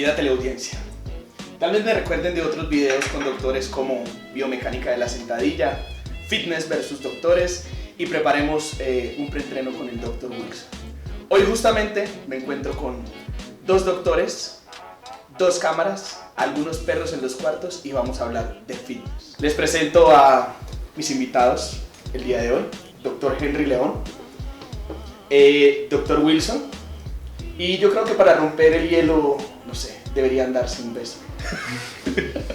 querida teleaudiencia. Tal vez me recuerden de otros videos con doctores como biomecánica de la sentadilla, fitness versus doctores y preparemos un preentreno con el Dr. Wilson. Hoy justamente me encuentro con dos doctores, dos cámaras, algunos perros en los cuartos y vamos a hablar de fitness. Les presento a mis invitados el día de hoy, Dr. Henry León, Dr. Wilson, y yo creo que para romper el hielo, no sé, deberían darse un beso.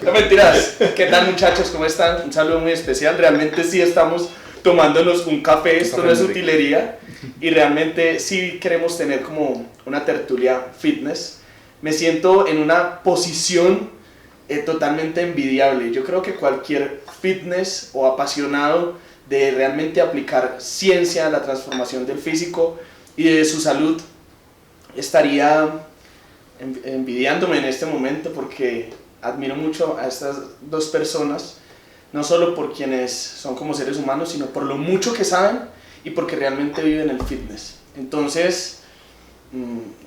No mentiras. ¿Qué tal, muchachos? ¿Cómo están? Un saludo muy especial. Realmente sí estamos tomándonos un café, esto no es utilería, y realmente sí queremos tener como una tertulia fitness. Me siento en una posición totalmente envidiable. Yo creo que cualquier fitness o apasionado de realmente aplicar ciencia a la transformación del físico y de su salud estaría envidiándome en este momento, porque admiro mucho a estas dos personas, no solo por quienes son como seres humanos, sino por lo mucho que saben y porque realmente viven el fitness. Entonces,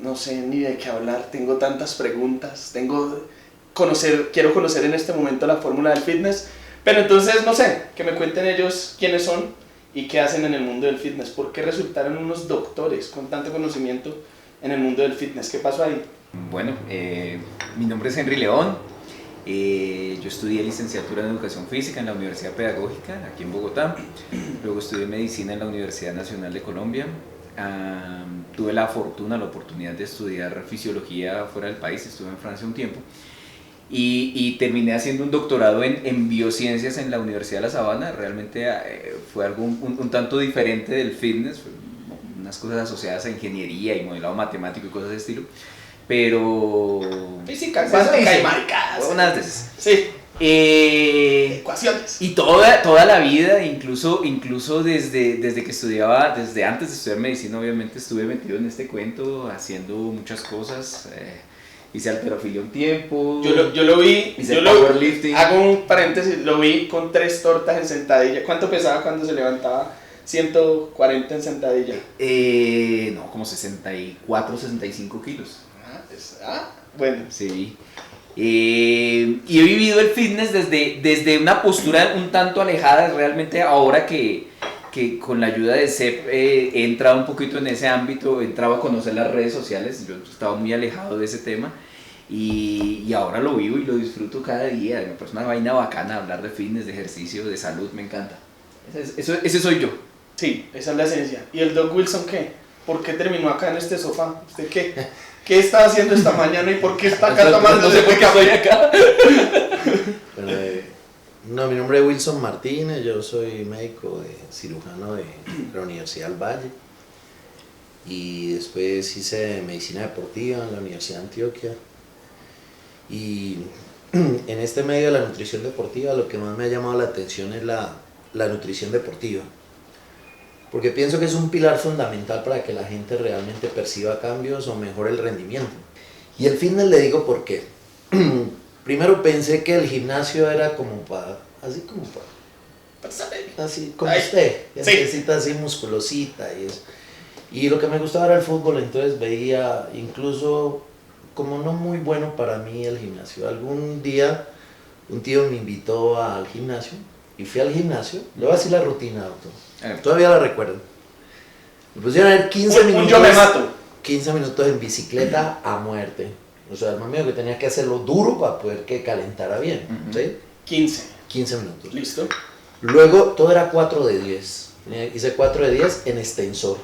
no sé ni de qué hablar, tengo tantas preguntas, quiero conocer en este momento la fórmula del fitness, pero entonces, no sé, que me cuenten ellos quiénes son y qué hacen en el mundo del fitness, por qué resultaron unos doctores con tanto conocimiento en el mundo del fitness. ¿Qué pasó ahí? Bueno, mi nombre es Henry León. Yo estudié licenciatura en Educación Física en la Universidad Pedagógica, aquí en Bogotá. Luego estudié Medicina en la Universidad Nacional de Colombia. Tuve la oportunidad de estudiar Fisiología fuera del país, estuve en Francia un tiempo. Y terminé haciendo un doctorado en Biociencias en la Universidad de La Sabana. Realmente fue algo un tanto diferente del fitness, unas cosas asociadas a ingeniería y modelado matemático y cosas de estilo. Pero... física y maricadas. Unas de esas. Sí. Ecuaciones. Y toda la vida, incluso desde que estudiaba, desde antes de estudiar medicina, obviamente estuve metido en este cuento, haciendo muchas cosas. Hice halterofilia un tiempo. Yo lo vi. Hice powerlifting. Hago un paréntesis, lo vi con 3 tortas en sentadilla. ¿Cuánto pesaba cuando se levantaba? 140 en sentadilla. No, como 64, 65 kilos. Bueno. Sí. Y he vivido el fitness desde una postura un tanto alejada. Realmente ahora que con la ayuda de CEP he entrado un poquito en ese ámbito, he entrado a conocer las redes sociales. Yo estaba muy alejado de ese tema y ahora lo vivo y lo disfruto cada día. Me parece una vaina bacana hablar de fitness, de ejercicio, de salud, me encanta. Ese soy yo. Sí, esa es la esencia. ¿Y el Doc Wilson qué? ¿Por qué terminó acá en este sofá? ¿Usted qué? ¿Qué está haciendo esta mañana y por qué está acá tomando? No sé por qué estoy acá. Bueno, mi nombre es Wilson Martínez, yo soy médico cirujano de la Universidad del Valle y después hice medicina deportiva en la Universidad de Antioquia. Y en este medio de la nutrición deportiva lo que más me ha llamado la atención es la nutrición deportiva, porque pienso que es un pilar fundamental para que la gente realmente perciba cambios o mejore el rendimiento. Y el fitness le digo por qué. Primero pensé que el gimnasio era como así como usted, que sí. necesita así musculosita y eso. Y lo que me gustaba era el fútbol, entonces veía incluso como no muy bueno para mí el gimnasio. Algún día un tío me invitó al gimnasio y fui al gimnasio. Le voy a decir la rutina, doctor. Todavía la recuerdo. Me pusieron a ver 15 minutos. Yo me mato. 15 minutos en bicicleta a muerte. O sea, el más mío que tenía que hacerlo duro para poder que calentara bien. ¿Sí? 15 minutos. Listo. Luego todo era 4 de 10. Hice 4 de 10 en extensor.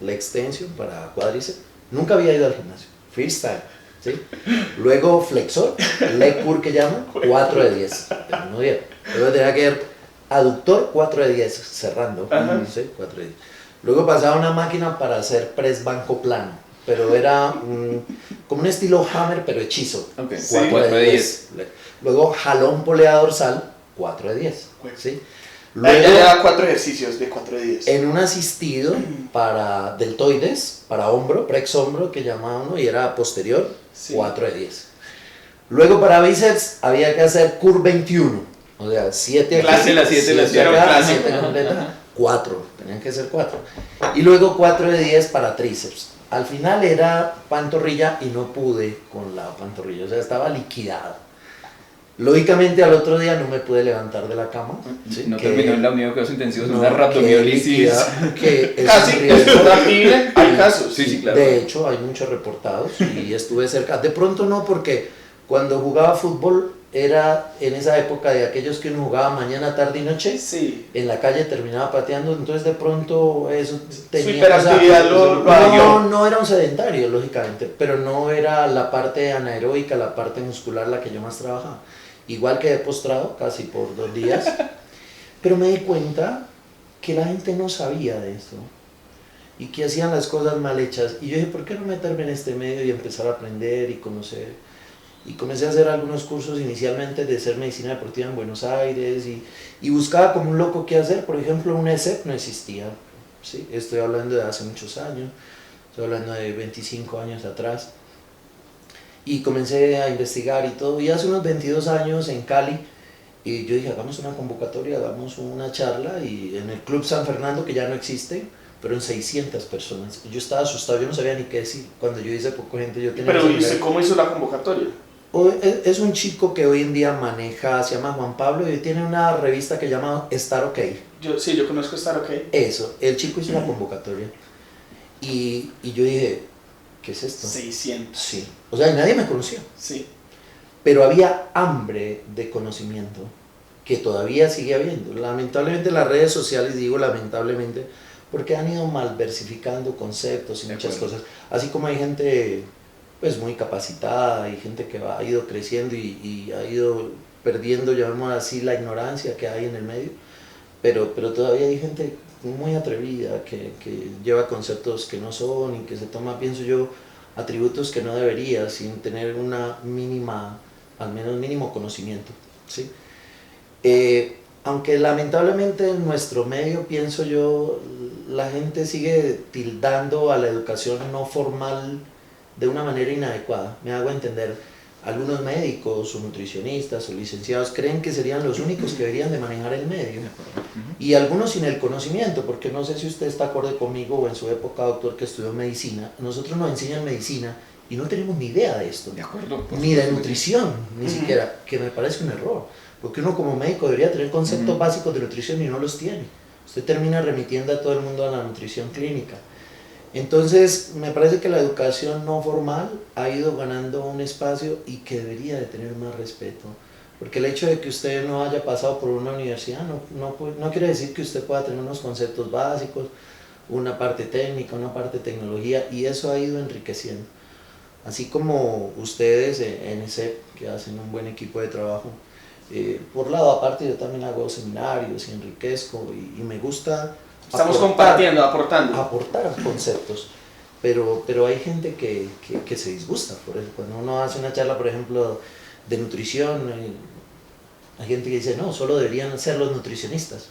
La extensión para cuádriceps. Nunca había ido al gimnasio. Freestyle. ¿Sí? Luego flexor, leg curl que llaman, 4 de 10. El mismo día. Luego tenía que ver aductor, 4 de 10, cerrando. ¿Sí? 4 de 10. Luego pasaba una máquina para hacer press banco plano, pero era como un estilo hammer, pero hechizo. Okay. 4 de 10. Luego jalón polea dorsal, 4 de 10. ¿Sí? Luego ya 4 ejercicios de 4 de 10. En un asistido para deltoides, para hombro, prex hombro que llamaba uno, y era posterior, 4 de 10. Luego para bíceps había que hacer curl 21, o sea, 7 aquí. Clase la 7 completa, 4, tenían que ser 4. Y luego 4 de 10 para tríceps. al final era pantorrilla y no pude con la pantorrilla, o sea, estaba liquidado. Lógicamente al otro día no me pude levantar de la cama. ¿Sí? No terminó en la unidad de cuidados intensivos, no, una rhabdomiolisis. Casi, es factible, hay casos. Sí, claro. De hecho, hay muchos reportados y estuve cerca. De pronto no, porque cuando jugaba fútbol era en esa época de aquellos que uno jugaba mañana, tarde y noche. Sí. En la calle terminaba pateando, entonces de pronto eso tenía... Su hiperactividad no era un sedentario, lógicamente, pero no era la parte anaeróbica, la parte muscular la que yo más trabajaba. Igual quedé postrado casi por 2 días, pero me di cuenta que la gente no sabía de esto y que hacían las cosas mal hechas. Y yo dije, ¿por qué no meterme en este medio y empezar a aprender y conocer? Y comencé a hacer algunos cursos inicialmente de hacer medicina deportiva en Buenos Aires y buscaba como un loco qué hacer. Por ejemplo, un ESEP no existía, ¿sí? Estoy hablando de hace muchos años, estoy hablando de 25 años atrás. Y comencé a investigar y todo, y hace unos 22 años en Cali, y yo dije, hagamos una convocatoria, hagamos una charla, y en el Club San Fernando, que ya no existe, pero en 600 personas. Y yo estaba asustado, yo no sabía ni qué decir. Cuando yo hice poco gente, yo tenía... Pero, ¿y usted cómo hizo la convocatoria? Es un chico que hoy en día maneja, se llama Juan Pablo, y tiene una revista que llama Estar OK. Yo conozco Estar OK. Eso, el chico hizo una convocatoria, y yo dije, ¿qué es esto? 600. Sí, o sea, nadie me conocía. Sí. Pero había hambre de conocimiento que todavía sigue habiendo. Lamentablemente las redes sociales, digo lamentablemente, porque han ido malversificando conceptos y muchas cosas. Así como hay gente pues muy capacitada y gente que ha ido creciendo y ha ido perdiendo, llamémoslo así, la ignorancia que hay en el medio, pero todavía hay gente muy atrevida que lleva conceptos que no son y que se toma, pienso yo, atributos que no debería sin tener una mínima, al menos mínimo conocimiento, ¿sí? Aunque lamentablemente en nuestro medio, pienso yo, la gente sigue tildando a la educación no formal de una manera inadecuada. Me hago entender, algunos médicos o nutricionistas o licenciados creen que serían los únicos que deberían de manejar el medio, y algunos sin el conocimiento, porque no sé si usted está acorde conmigo o en su época, doctor, que estudió medicina, nosotros nos enseñan medicina y no tenemos ni idea de esto, De acuerdo, ni de nutrición, ni siquiera, que me parece un error, porque uno como médico debería tener conceptos básicos de nutrición y no los tiene. Usted termina remitiendo a todo el mundo a la nutrición clínica. Entonces, me parece que la educación no formal ha ido ganando un espacio y que debería de tener más respeto. Porque el hecho de que usted no haya pasado por una universidad no quiere decir que usted pueda tener unos conceptos básicos, una parte técnica, una parte de tecnología, y eso ha ido enriqueciendo. Así como ustedes en ESEP, que hacen un buen equipo de trabajo, por lado aparte yo también hago seminarios y enriquezco y me gusta... Estamos compartiendo, aportando. Aportar conceptos, pero hay gente que se disgusta por eso. Cuando uno hace una charla, por ejemplo, de nutrición, hay gente que dice, no, solo deberían ser los nutricionistas.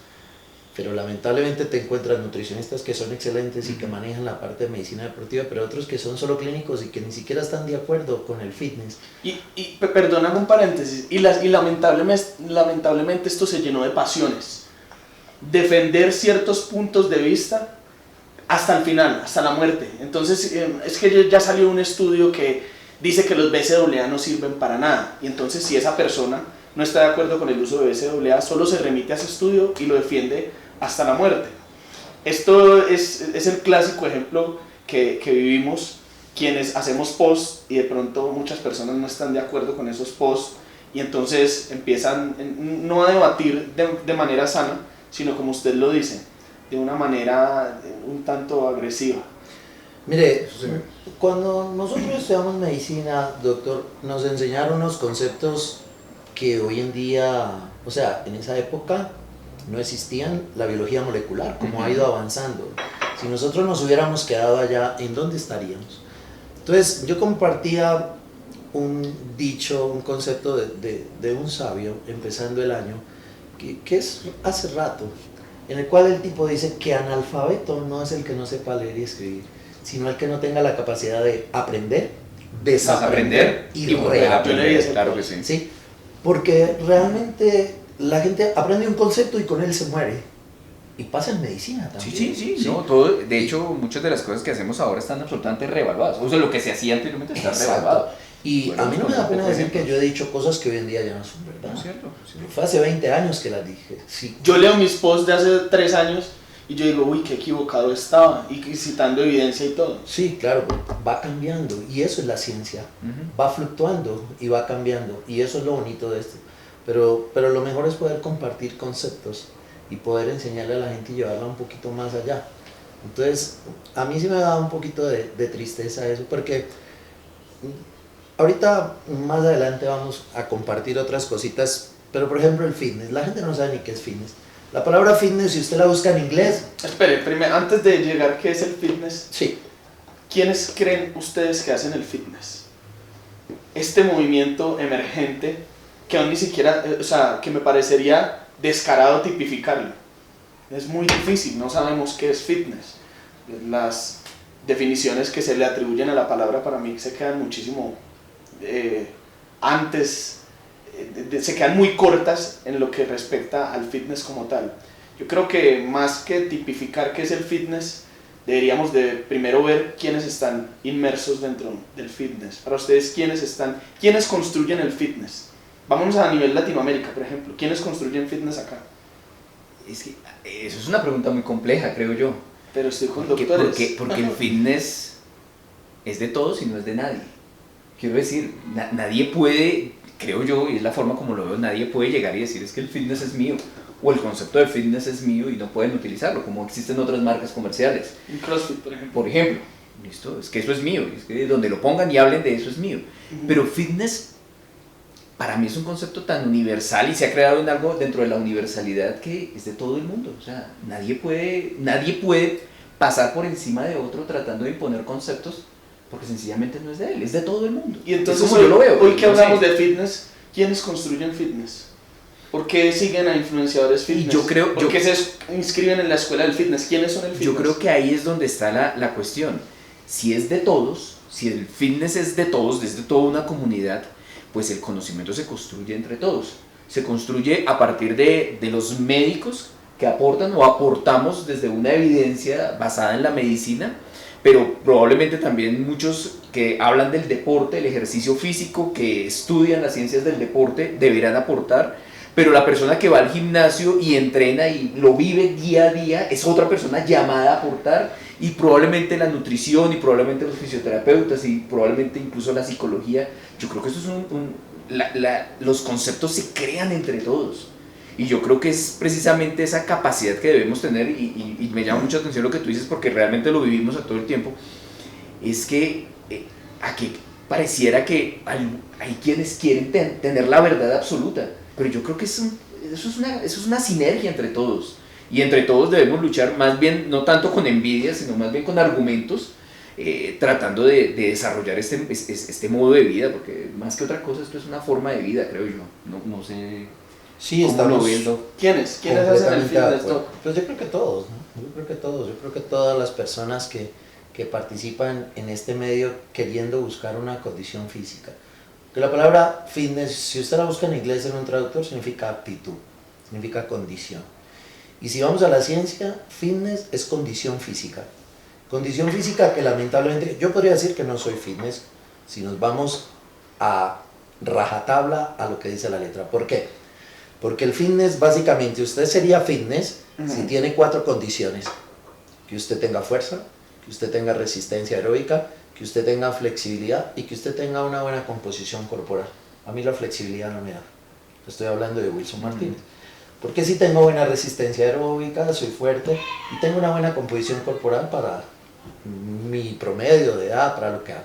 Pero lamentablemente te encuentras nutricionistas que son excelentes y que manejan la parte de medicina deportiva, pero otros que son solo clínicos y que ni siquiera están de acuerdo con el fitness. Y perdóname un paréntesis, y lamentablemente esto se llenó de pasiones. Defender ciertos puntos de vista hasta el final, hasta la muerte. Entonces, es que ya salió un estudio que dice que los BCAA no sirven para nada. Y entonces, si esa persona no está de acuerdo con el uso de BCAA, solo se remite a ese estudio y lo defiende hasta la muerte. Esto es el clásico ejemplo que vivimos quienes hacemos posts y de pronto muchas personas no están de acuerdo con esos posts y entonces empiezan no a debatir de manera sana, sino como usted lo dice, de una manera un tanto agresiva. Mire, cuando nosotros estudiamos medicina, doctor, nos enseñaron unos conceptos que hoy en día, o sea, en esa época no existían, la biología molecular, como ha ido avanzando. Si nosotros nos hubiéramos quedado allá, ¿en dónde estaríamos? Entonces, yo compartía un dicho, un concepto de un sabio, empezando el año, que es hace rato, en el cual el tipo dice que analfabeto no es el que no sepa leer y escribir, sino el que no tenga la capacidad de aprender, desaprender y reaprender. Claro que sí. ¿Sí? Porque realmente la gente aprende un concepto y con él se muere. Y pasa en medicina también. Sí. No, todo, de hecho, muchas de las cosas que hacemos ahora están absolutamente reevaluadas. O sea, lo que se hacía anteriormente está reevaluado. Y Bueno, a mí no me da pena decir que ejemplos. yo he dicho cosas que hoy en día ya no son verdad. ¿No es cierto? Sí. Fue hace 20 años que las dije. Sí. Yo leo mis posts de hace 3 años y yo digo, uy, qué equivocado estaba, y citando evidencia y todo. Sí, claro, va cambiando y eso es la ciencia. Ujú. Va fluctuando y va cambiando y eso es lo bonito de esto. Pero lo mejor es poder compartir conceptos y poder enseñarle a la gente y llevarla un poquito más allá. Entonces, a mí sí me da un poquito de tristeza eso, porque ahorita más adelante vamos a compartir otras cositas, pero por ejemplo el fitness, la gente no sabe ni qué es fitness. La palabra fitness, si usted la busca en inglés, Espere, primero, antes de llegar, ¿qué es el fitness? sí, ¿Quiénes creen ustedes que hacen el fitness? Este movimiento emergente que aún ni siquiera, o sea, que me parecería descarado tipificarlo. Es muy difícil, no sabemos qué es fitness. Las definiciones que se le atribuyen a la palabra para mí se quedan muchísimo antes, se quedan muy cortas en lo que respecta al fitness como tal. Yo creo que más que tipificar qué es el fitness, deberíamos de primero ver quiénes están inmersos dentro del fitness. Para ustedes, ¿quiénes construyen el fitness? Vámonos a nivel Latinoamérica, por ejemplo. ¿Quiénes construyen fitness acá? Es que eso es una pregunta muy compleja, creo yo. Pero estoy con Porque doctores. el fitness es de todos y no es de nadie. Quiero decir, nadie puede, creo yo, y es la forma como lo veo, nadie puede llegar y decir es que el fitness es mío, o el concepto de fitness es mío y no pueden utilizarlo, como existen otras marcas comerciales. Un CrossFit, por ejemplo. Por ejemplo, ¿listo? Es que eso es mío, es que donde lo pongan y hablen de eso es mío. Pero fitness para mí es un concepto tan universal y se ha creado en algo dentro de la universalidad que es de todo el mundo. O sea, nadie puede pasar por encima de otro tratando de imponer conceptos porque sencillamente no es de él, es de todo el mundo. Y entonces es como yo lo veo. hoy que No sé. hablamos de fitness, ¿quiénes construyen fitness? ¿Por qué siguen a influenciadores fitness? yo creo- ¿Por qué se inscriben en la escuela del fitness? ¿Quiénes son el fitness? Yo creo que ahí es donde está la cuestión. Si es de todos, si el fitness es de todos, es de toda una comunidad, pues el conocimiento se construye entre todos. Se construye a partir de los médicos que aportan o aportamos desde una evidencia basada en la medicina, pero probablemente también muchos que hablan del deporte, el ejercicio físico, que estudian las ciencias del deporte, deberán aportar, pero la persona que va al gimnasio y entrena y lo vive día a día es otra persona llamada a aportar, y probablemente la nutrición y probablemente los fisioterapeutas y probablemente incluso la psicología. Yo creo que eso es los conceptos se crean entre todos. Y yo creo que es precisamente esa capacidad que debemos tener, y me llama mucha atención lo que tú dices porque realmente lo vivimos a todo el tiempo, es que aquí pareciera que hay quienes quieren tener la verdad absoluta, pero yo creo que eso es una sinergia entre todos, y entre todos debemos luchar más bien, no tanto con envidia, sino más bien con argumentos, tratando de desarrollar este modo de vida, porque más que otra cosa esto es una forma de vida, creo yo. No sé sí, cómo estamos lo viendo. ¿Quiénes hacen el completamente de fitness? acuerdo. Pues yo creo que todos, ¿no? Yo creo que todas las personas que participan en este medio queriendo buscar una condición física. Que la palabra fitness, si usted la busca en inglés en un traductor, significa aptitud, significa condición. Y si vamos a la ciencia, fitness es condición física. Condición física que lamentablemente, yo podría decir que no soy fitness si nos vamos a rajatabla a lo que dice la letra. ¿Por qué? Porque el fitness, básicamente, usted sería fitness si tiene 4 condiciones. Que usted tenga fuerza, que usted tenga resistencia aeróbica, que usted tenga flexibilidad y que usted tenga una buena composición corporal. A mí la flexibilidad no me da. Estoy hablando de Wilson Martínez. Porque si tengo buena resistencia aeróbica, soy fuerte y tengo una buena composición corporal para mi promedio de edad, para lo que hago.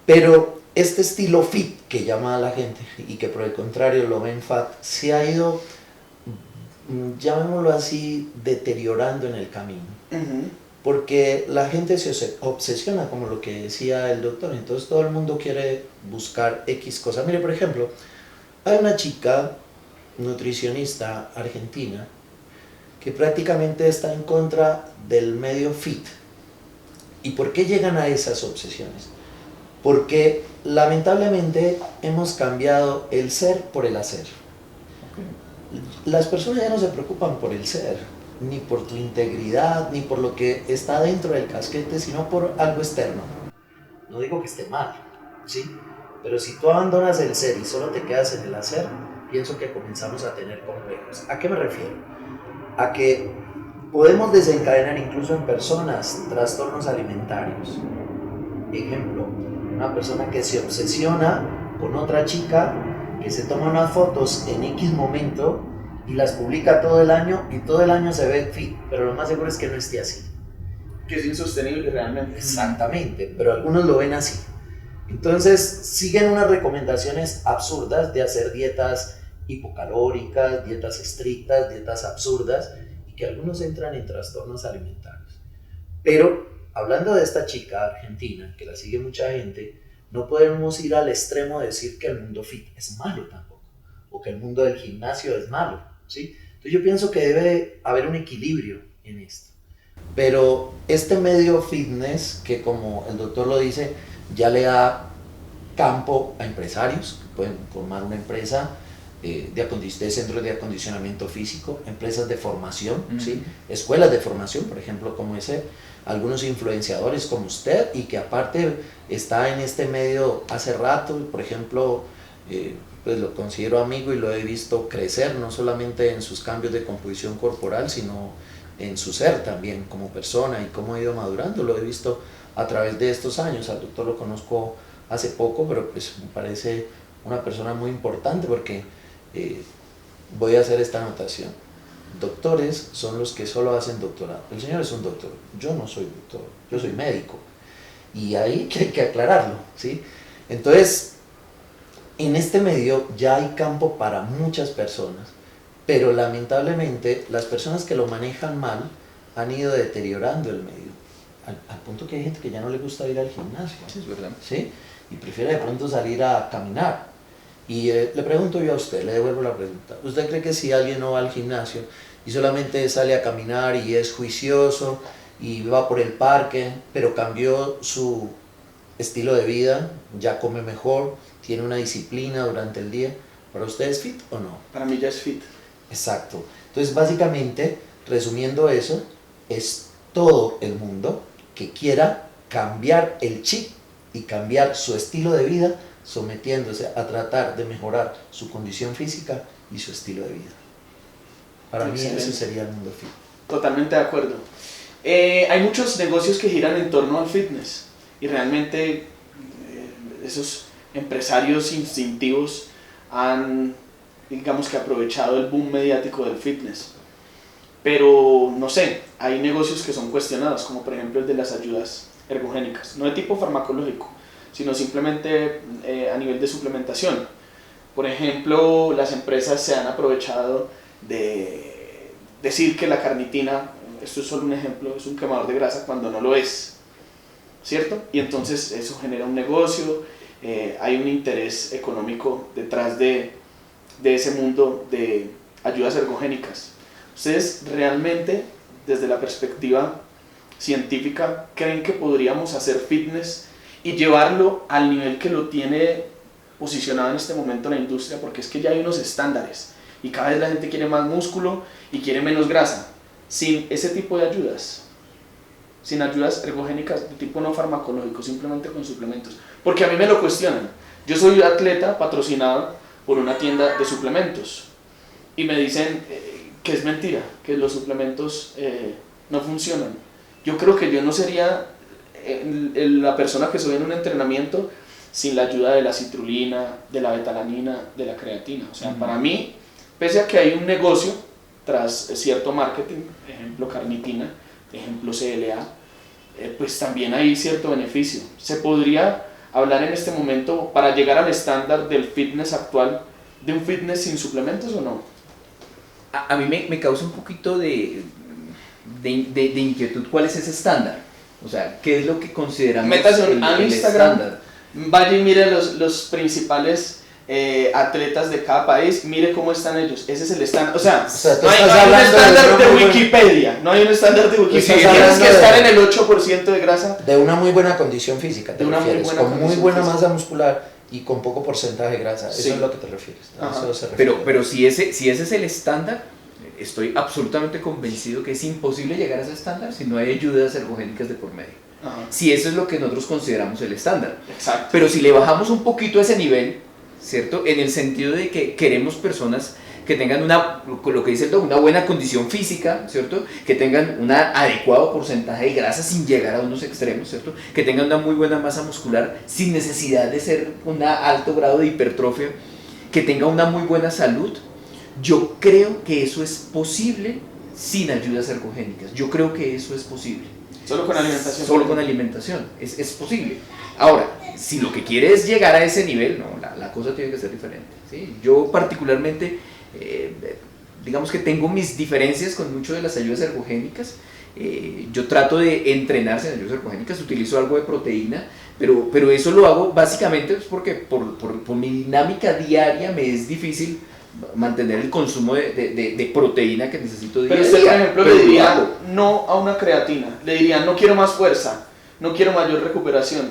Pero este estilo fit que llama a la gente y que por el contrario lo ven fat, se ha ido, llamémoslo así, deteriorando en el camino. Porque la gente se obsesiona, como lo que decía el doctor, entonces todo el mundo quiere buscar X cosas. Mire, por ejemplo, hay una chica nutricionista argentina que prácticamente está en contra del medio fit. ¿Y por qué llegan a esas obsesiones? Porque lamentablemente hemos cambiado el ser por el hacer. Las personas ya no se preocupan por el ser, ni por tu integridad, ni por lo que está dentro del casquete, sino por algo externo. No digo que esté mal, ¿sí? Pero si tú abandonas el ser y solo te quedas en el hacer, pienso que comenzamos a tener complejos. ¿A qué me refiero? A que podemos desencadenar incluso en personas trastornos alimentarios. Ejemplo, una persona que se obsesiona con otra chica, que se toma unas fotos en X momento y las publica todo el año y todo el año se ve fit, pero lo más seguro es que no esté así. Que es insostenible realmente. Exactamente, pero algunos lo ven así. Entonces siguen unas recomendaciones absurdas de hacer dietas hipocalóricas, dietas estrictas, dietas absurdas, y que algunos entran en trastornos alimentarios. Pero hablando de esta chica argentina, que la sigue mucha gente, no podemos ir al extremo de decir que el mundo fit es malo tampoco, o que el mundo del gimnasio es malo, ¿sí? Entonces yo pienso que debe haber un equilibrio en esto. Pero este medio fitness, que como el doctor lo dice, ya le da campo a empresarios que pueden formar una empresa de centros de acondicionamiento físico, empresas de formación, ¿sí? Escuelas de formación, por ejemplo, como ese, algunos influenciadores como usted, y que aparte está en este medio hace rato, por ejemplo, pues lo considero amigo y lo he visto crecer, no solamente en sus cambios de composición corporal, sino en su ser también como persona y cómo ha ido madurando. Lo he visto a través de estos años. Al doctor lo conozco hace poco, pero pues me parece una persona muy importante porque voy a hacer esta anotación. Doctores son los que solo hacen doctorado. El señor es un doctor, yo no soy doctor, yo soy médico, y ahí que hay que aclararlo, ¿sí? Entonces, en este medio ya hay campo para muchas personas, pero lamentablemente las personas que lo manejan mal han ido deteriorando el medio, al punto que hay gente que ya no le gusta ir al gimnasio, Sí, es verdad. ¿sí? Y prefiere de pronto salir a caminar. Y le pregunto yo a usted, le devuelvo la pregunta, ¿usted cree que si alguien no va al gimnasio y solamente sale a caminar y es juicioso y va por el parque, pero cambió su estilo de vida, ya come mejor, tiene una disciplina durante el día, ¿para usted es fit o no? Para mí ya es fit. Exacto. Entonces, básicamente, resumiendo eso, es todo el mundo que quiera cambiar el chip y cambiar su estilo de vida, sometiéndose a tratar de mejorar su condición física y su estilo de vida. Para mí ese sería el mundo fit. Totalmente de acuerdo. Hay muchos negocios que giran en torno al fitness y realmente esos empresarios instintivos han, digamos que, aprovechado el boom mediático del fitness. Pero no sé, hay negocios que son cuestionados, como por ejemplo el de las ayudas ergogénicas, no de tipo farmacológico, sino simplemente a nivel de suplementación. Por ejemplo, las empresas se han aprovechado de decir que la carnitina, esto es solo un ejemplo, es un quemador de grasa cuando no lo es, ¿cierto? Y entonces eso genera un negocio, hay un interés económico detrás de ese mundo de ayudas ergogénicas. ¿Ustedes realmente, desde la perspectiva científica, creen que podríamos hacer fitness y llevarlo al nivel que lo tiene posicionado en este momento la industria? Porque es que ya hay unos estándares y cada vez la gente quiere más músculo y quiere menos grasa, sin ese tipo de ayudas, sin ayudas ergogénicas de tipo no farmacológico, simplemente con suplementos. Porque a mí me lo cuestionan. Yo soy atleta patrocinado por una tienda de suplementos y me dicen que es mentira, que los suplementos no funcionan. Yo creo que yo no sería la persona que soy en un entrenamiento sin la ayuda de la citrulina, de la betalanina, de la creatina. O sea, para mí, pese a que hay un negocio tras cierto marketing, ejemplo carnitina, ejemplo CLA, pues también hay cierto beneficio. ¿Se podría hablar en este momento, para llegar al estándar del fitness actual, de un fitness sin suplementos o no? A mí me causa un poquito de inquietud cuál es ese estándar. O sea, ¿qué es lo que consideramos Métase el Instagram, estándar? vaya y mire los principales atletas de cada país, mire cómo están ellos. Ese es el estándar. O sea no hay un estándar de Wikipedia. No hay un estándar de Wikipedia. Tienes que estar en el 8% de grasa. De una muy buena condición física, te De una muy refieres, buena con muy condición buena física. masa muscular y con poco porcentaje de grasa. Sí. Eso es lo que te refieres. A Ajá. eso se refiere. Pero si ese es el estándar, estoy absolutamente convencido que es imposible llegar a ese estándar si no hay ayudas ergogénicas de por medio. Ajá. Si eso es lo que nosotros consideramos el estándar. Exacto. Pero si le bajamos un poquito a ese nivel, ¿cierto? En el sentido de que queremos personas que tengan lo que dice el doctor, una buena condición física, ¿cierto? Que tengan un adecuado porcentaje de grasa sin llegar a unos extremos, ¿cierto? Que tengan una muy buena masa muscular sin necesidad de ser un alto grado de hipertrofia, que tenga una muy buena salud. Yo creo que eso es posible sin ayudas ergogénicas. Yo creo que eso es posible. Solo con alimentación. Solo con alimentación, es posible. Ahora, si lo que quiere es llegar a ese nivel, no, la cosa tiene que ser diferente, ¿sí? Yo particularmente, digamos que tengo mis diferencias con mucho de las ayudas ergogénicas. Yo trato de entrenar sin ayudas ergogénicas, utilizo algo de proteína, pero eso lo hago básicamente porque por mi dinámica diaria me es difícil mantener el consumo de proteína que necesito día a Pero día. usted, por ejemplo, Pero le lo diría hago. no a una creatina, le diría no quiero más fuerza, no quiero mayor recuperación,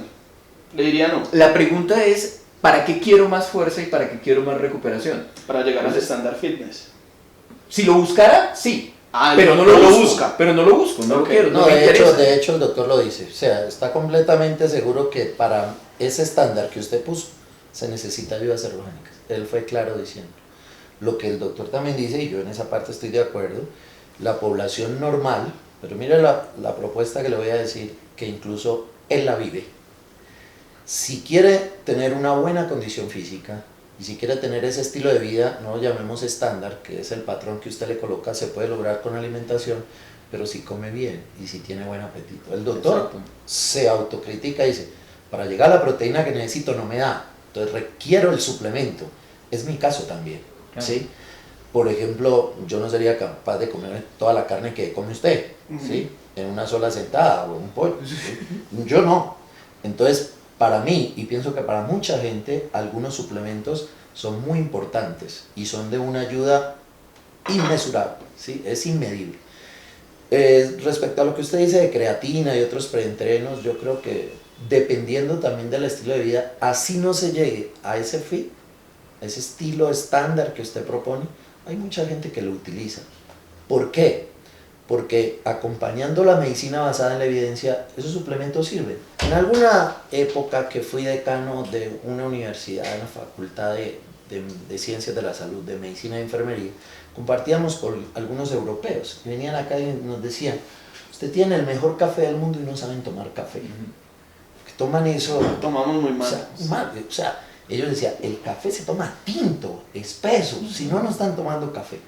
le diría no, La pregunta es, ¿para qué quiero más fuerza y para qué quiero más recuperación? para llegar al estándar fitness. Si lo buscara, sí. Ah, Pero no lo busco. Pero no lo busco, no lo Ok. quiero, no, No, me interesa. de hecho el doctor lo dice, o sea, está completamente seguro que para ese estándar que usted puso se necesita ayudas ergogénicas. Él fue claro diciendo. Lo que el doctor también dice, y yo en esa parte estoy de acuerdo, la población normal, pero mire la propuesta que le voy a decir, que incluso él la vive. Si quiere tener una buena condición física, y si quiere tener ese estilo de vida, no lo llamemos estándar, que es el patrón que usted le coloca, se puede lograr con alimentación, pero si come bien y si tiene buen apetito. El doctor Exacto. se autocritica y dice, para llegar a la proteína que necesito no me da, entonces requiero el suplemento. Es mi caso también, Claro. ¿sí? Por ejemplo, yo no sería capaz de comer toda la carne que come usted, ¿sí? En una sola sentada o un pollo. ¿sí? Yo no. Entonces, para mí, y pienso que para mucha gente, algunos suplementos son muy importantes y son de una ayuda inmesurable, ¿sí? Es inmedible. Respecto a lo que usted dice de creatina y otros preentrenos, yo creo que dependiendo también del estilo de vida, así no se llegue a ese fit, ese estilo estándar que usted propone, hay mucha gente que lo utiliza. ¿Por qué? Porque acompañando la medicina basada en la evidencia, esos suplementos sirven. En alguna época que fui decano de una universidad, en la Facultad de Ciencias de la Salud, de Medicina y Enfermería, compartíamos con algunos europeos que venían acá y nos decían, usted tiene el mejor café del mundo y no saben tomar café. Que toman eso... Tomamos muy mal. O sea, ellos decían, el café se toma tinto, espeso, si no, no están tomando café.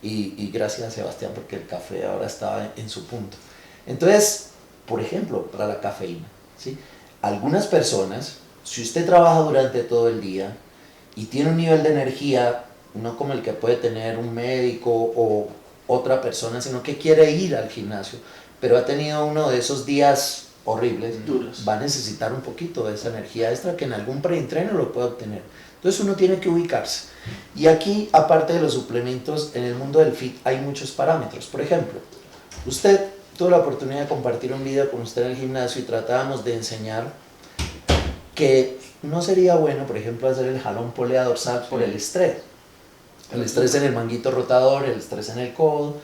Y gracias a Sebastián porque el café ahora estaba en su punto. Entonces, por ejemplo, para la cafeína, ¿sí? Algunas personas, si usted trabaja durante todo el día y tiene un nivel de energía, no como el que puede tener un médico o otra persona, sino que quiere ir al gimnasio, pero ha tenido uno de esos días horribles, Duros. va a necesitar un poquito de esa energía extra que en algún preentreno lo puede obtener. Entonces uno tiene que ubicarse. Y aquí, aparte de los suplementos, en el mundo del fit hay muchos parámetros. Por ejemplo, usted tuvo la oportunidad de compartir un video con usted en el gimnasio y tratábamos de enseñar que no sería bueno, por ejemplo, hacer el jalón polea dorsal por el estrés. El estrés en el manguito rotador, el estrés en el codo.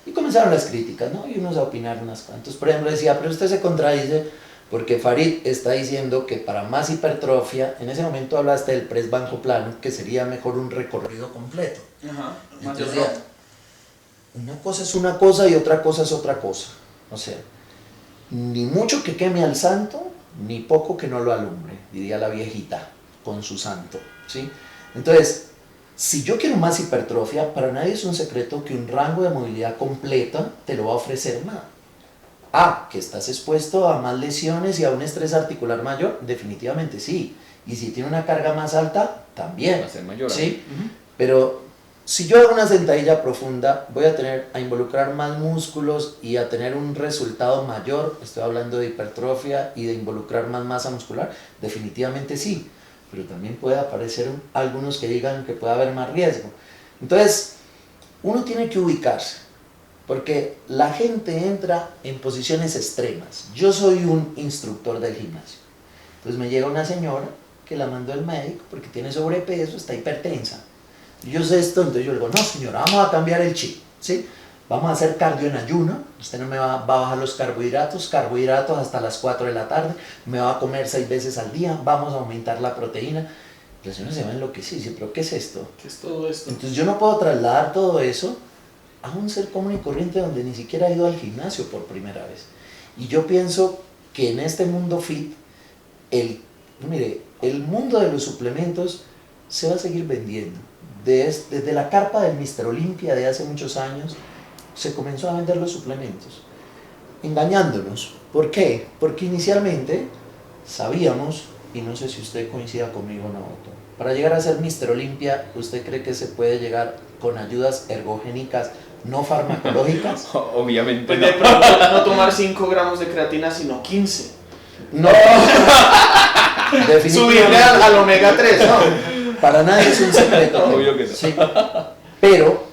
Y comenzaron las críticas, ¿no? Y unos a opinar unas cuantas. Por ejemplo, decía, pero usted se contradice porque Farid está diciendo que para más hipertrofia, en ese momento hablaste del press banco plano, que sería mejor un recorrido completo. Ajá. Entonces decía, una cosa es una cosa y otra cosa es otra cosa. O sea, ni mucho que queme al santo, ni poco que no lo alumbre, diría la viejita con su santo, ¿sí? Entonces, si yo quiero más hipertrofia, para nadie es un secreto que un rango de movilidad completa te lo va a ofrecer más. Que estás expuesto a más lesiones y a un estrés articular mayor, definitivamente sí. Y si tiene una carga más alta, también. Va a ser mayor. ¿Sí? Pero si yo hago una sentadilla profunda, voy a involucrar más músculos y a tener un resultado mayor. Estoy hablando de hipertrofia y de involucrar más masa muscular, definitivamente sí. Pero también puede aparecer algunos que digan que puede haber más riesgo. Entonces, uno tiene que ubicarse, porque la gente entra en posiciones extremas. Yo soy un instructor del gimnasio. Entonces me llega una señora que la mandó el médico porque tiene sobrepeso, está hipertensa. Y yo sé esto, entonces yo le digo, no señora, vamos a cambiar el chip. ¿sí? Vamos a hacer cardio en ayuno, usted no me va a bajar los carbohidratos hasta las 4 de la tarde, me va a comer 6 veces al día, vamos a aumentar la proteína. La señora se va a enloquecer y dice, ¿pero qué es esto? ¿Qué es todo esto? Entonces yo no puedo trasladar todo eso a un ser común y corriente donde ni siquiera ha ido al gimnasio por primera vez. Y yo pienso que en este mundo fit, mire, el mundo de los suplementos se va a seguir vendiendo. Desde la carpa del Mr. Olympia de hace muchos años, se comenzó a vender los suplementos, engañándonos. ¿Por qué? Porque inicialmente sabíamos, y no sé si usted coincida conmigo o no, doctor, para llegar a ser Mr. Olympia, ¿usted cree que se puede llegar con ayudas ergogénicas no farmacológicas? Obviamente Pues no. de pronto no tomar 5 gramos de creatina, sino 15. No. Subirle al omega 3, ¿no? Para nadie es un secreto. Obvio que no. Sí. Pero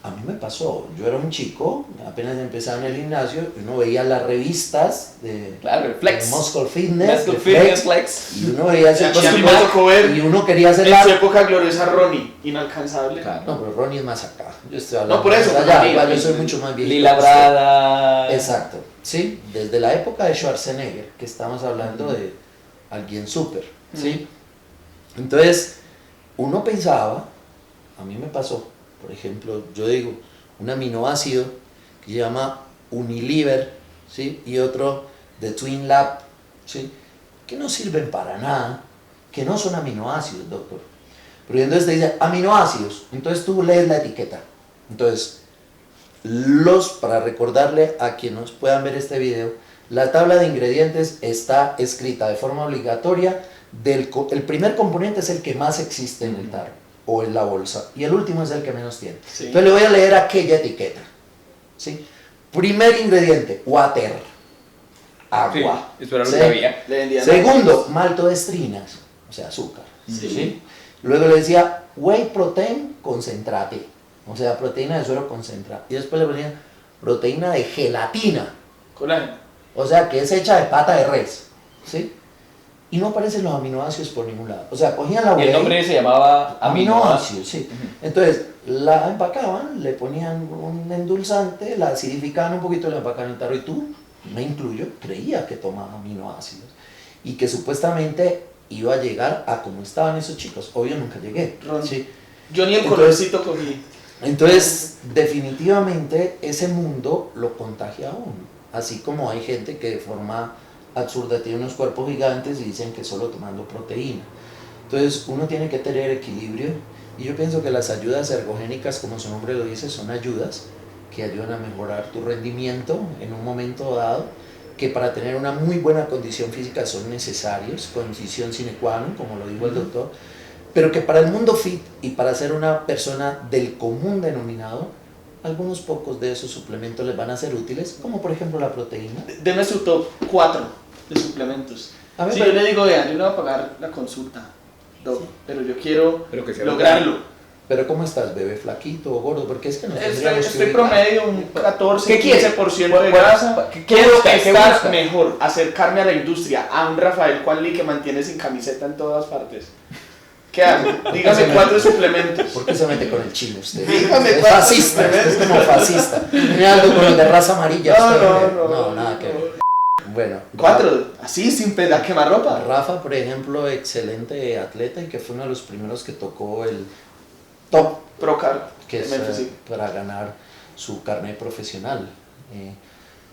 a mí me pasó, yo era un chico, apenas empezaba en el gimnasio, uno veía las revistas de Claro, Flex. Muscle Fitness, Muscle de Fitness, Flex. y uno veía ese Ya me tocó ver y uno quería hacer en su época gloriosa Ronnie, inalcanzable. Claro. No, pero Ronnie es más acá. Yo estoy hablando. No, por eso, de allá, Ronnie, yo soy mucho más viejo. Lila Brada. Exacto, sí, desde la época de Schwarzenegger, que estamos hablando de alguien súper, ¿sí? Entonces, uno pensaba, a mí me pasó, por ejemplo, yo digo, un aminoácido que se llama Unilever, ¿sí? Y otro de Twin Lab, ¿sí? Que no sirven para nada, que no son aminoácidos, doctor. Pero entonces te dice aminoácidos, entonces tú lees la etiqueta. Entonces, para recordarle a quienes puedan ver este video, la tabla de ingredientes está escrita de forma obligatoria. El primer componente es el que más existe en el tarro o en la bolsa y el último es el que menos tiene. Sí. Entonces le voy a leer aquella etiqueta, ¿sí? Primer ingrediente, water, agua. Sí, eso era lo ¿sí? que había. Le vendían Segundo, maltodextrinas, o sea, azúcar. Sí. ¿sí? Luego le decía whey protein concentrate, o sea, proteína de suero concentrada. Y después le ponían proteína de gelatina, colágeno. o sea, que es hecha de pata de res, ¿sí? Y no aparecen los aminoácidos por ningún lado. O sea, cogían la Y el whey, nombre se llamaba aminoácidos, sí. Ujú. Entonces, la empacaban, le ponían un endulzante, la acidificaban un poquito, la empacaban en el tarro y tú, me incluyo, creía que tomaba aminoácidos y que supuestamente iba a llegar a como estaban esos chicos. Obvio nunca llegué. Ron. ¿sí? Yo ni el Entonces- colorcito cogí. Entonces, definitivamente ese mundo lo contagia a uno. Así como hay gente que de forma absurda tiene unos cuerpos gigantes y dicen que solo tomando proteína. Entonces, uno tiene que tener equilibrio y yo pienso que las ayudas ergogénicas, como su nombre lo dice, son ayudas que ayudan a mejorar tu rendimiento en un momento dado, que para tener una muy buena condición física son necesarios, condición sine qua non, como lo dijo el doctor, pero que para el mundo fit y para ser una persona del común denominador, algunos pocos de esos suplementos les van a ser útiles, como por ejemplo la proteína. Deme su top 4 de suplementos. A ver, Si pero- yo le digo, vean, yo le voy a pagar la consulta, doc, pero yo quiero Pero que sea lograrlo. Pero ¿cómo estás, bebé? ¿Flaquito o gordo? Porque es que nos tendríamos que Estoy ubicar. promedio un 14, ¿Qué quiere? 15% de Bueno, grasa. ¿qué Quiero busca? ¿Qué estar busca? mejor, acercarme a la industria, a un Rafael Quanli que mantiene sin camiseta en todas partes. ¿Qué hago? Dígame 4 suplementos. ¿Por qué se mete con el chino usted? Dígame Es cuántos fascista, usted es como suplementos. fascista. Tiene algo con el de raza amarilla. No, usted, no, bebé. no. nada que ver. Bueno. 4, así sin peda quemar ropa. Rafa, por ejemplo, excelente atleta y que fue uno de los primeros que tocó el top, Procar, que es MFC. para ganar su carnet profesional.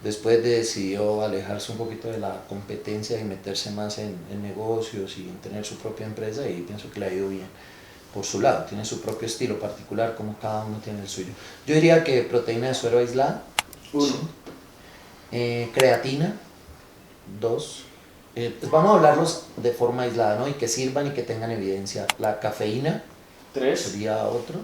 Después decidió alejarse un poquito de la competencia y meterse más en negocios y en tener su propia empresa y pienso que le ha ido bien por su lado. Tiene su propio estilo particular, como cada uno tiene el suyo. Yo diría que proteína de suero aislada, 1, creatina, 2. Pues vamos a hablarlos de forma aislada, ¿no? Y que sirvan y que tengan evidencia. La cafeína 3, sería otro.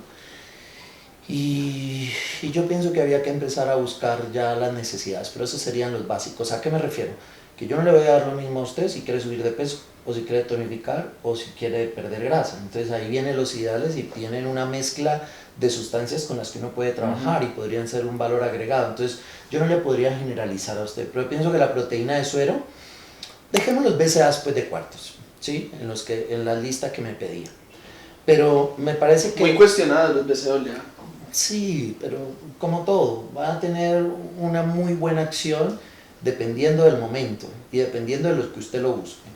Y yo pienso que había que empezar a buscar ya las necesidades, pero esos serían los básicos. ¿A qué me refiero? Que yo no le voy a dar lo mismo a usted si quiere subir de peso, o si quiere tonificar, o si quiere perder grasa. Entonces ahí vienen los ideales y tienen una mezcla de sustancias con las que uno puede trabajar y podrían ser un valor agregado. Entonces yo no le podría generalizar a usted, pero pienso que la proteína de suero, dejemos los BCAAs pues de cuartos, ¿sí? En la lista que me pedía. Pero me parece que... muy cuestionados los BCAA. Sí, pero como todo, va a tener una muy buena acción dependiendo del momento y dependiendo de lo que usted lo busque.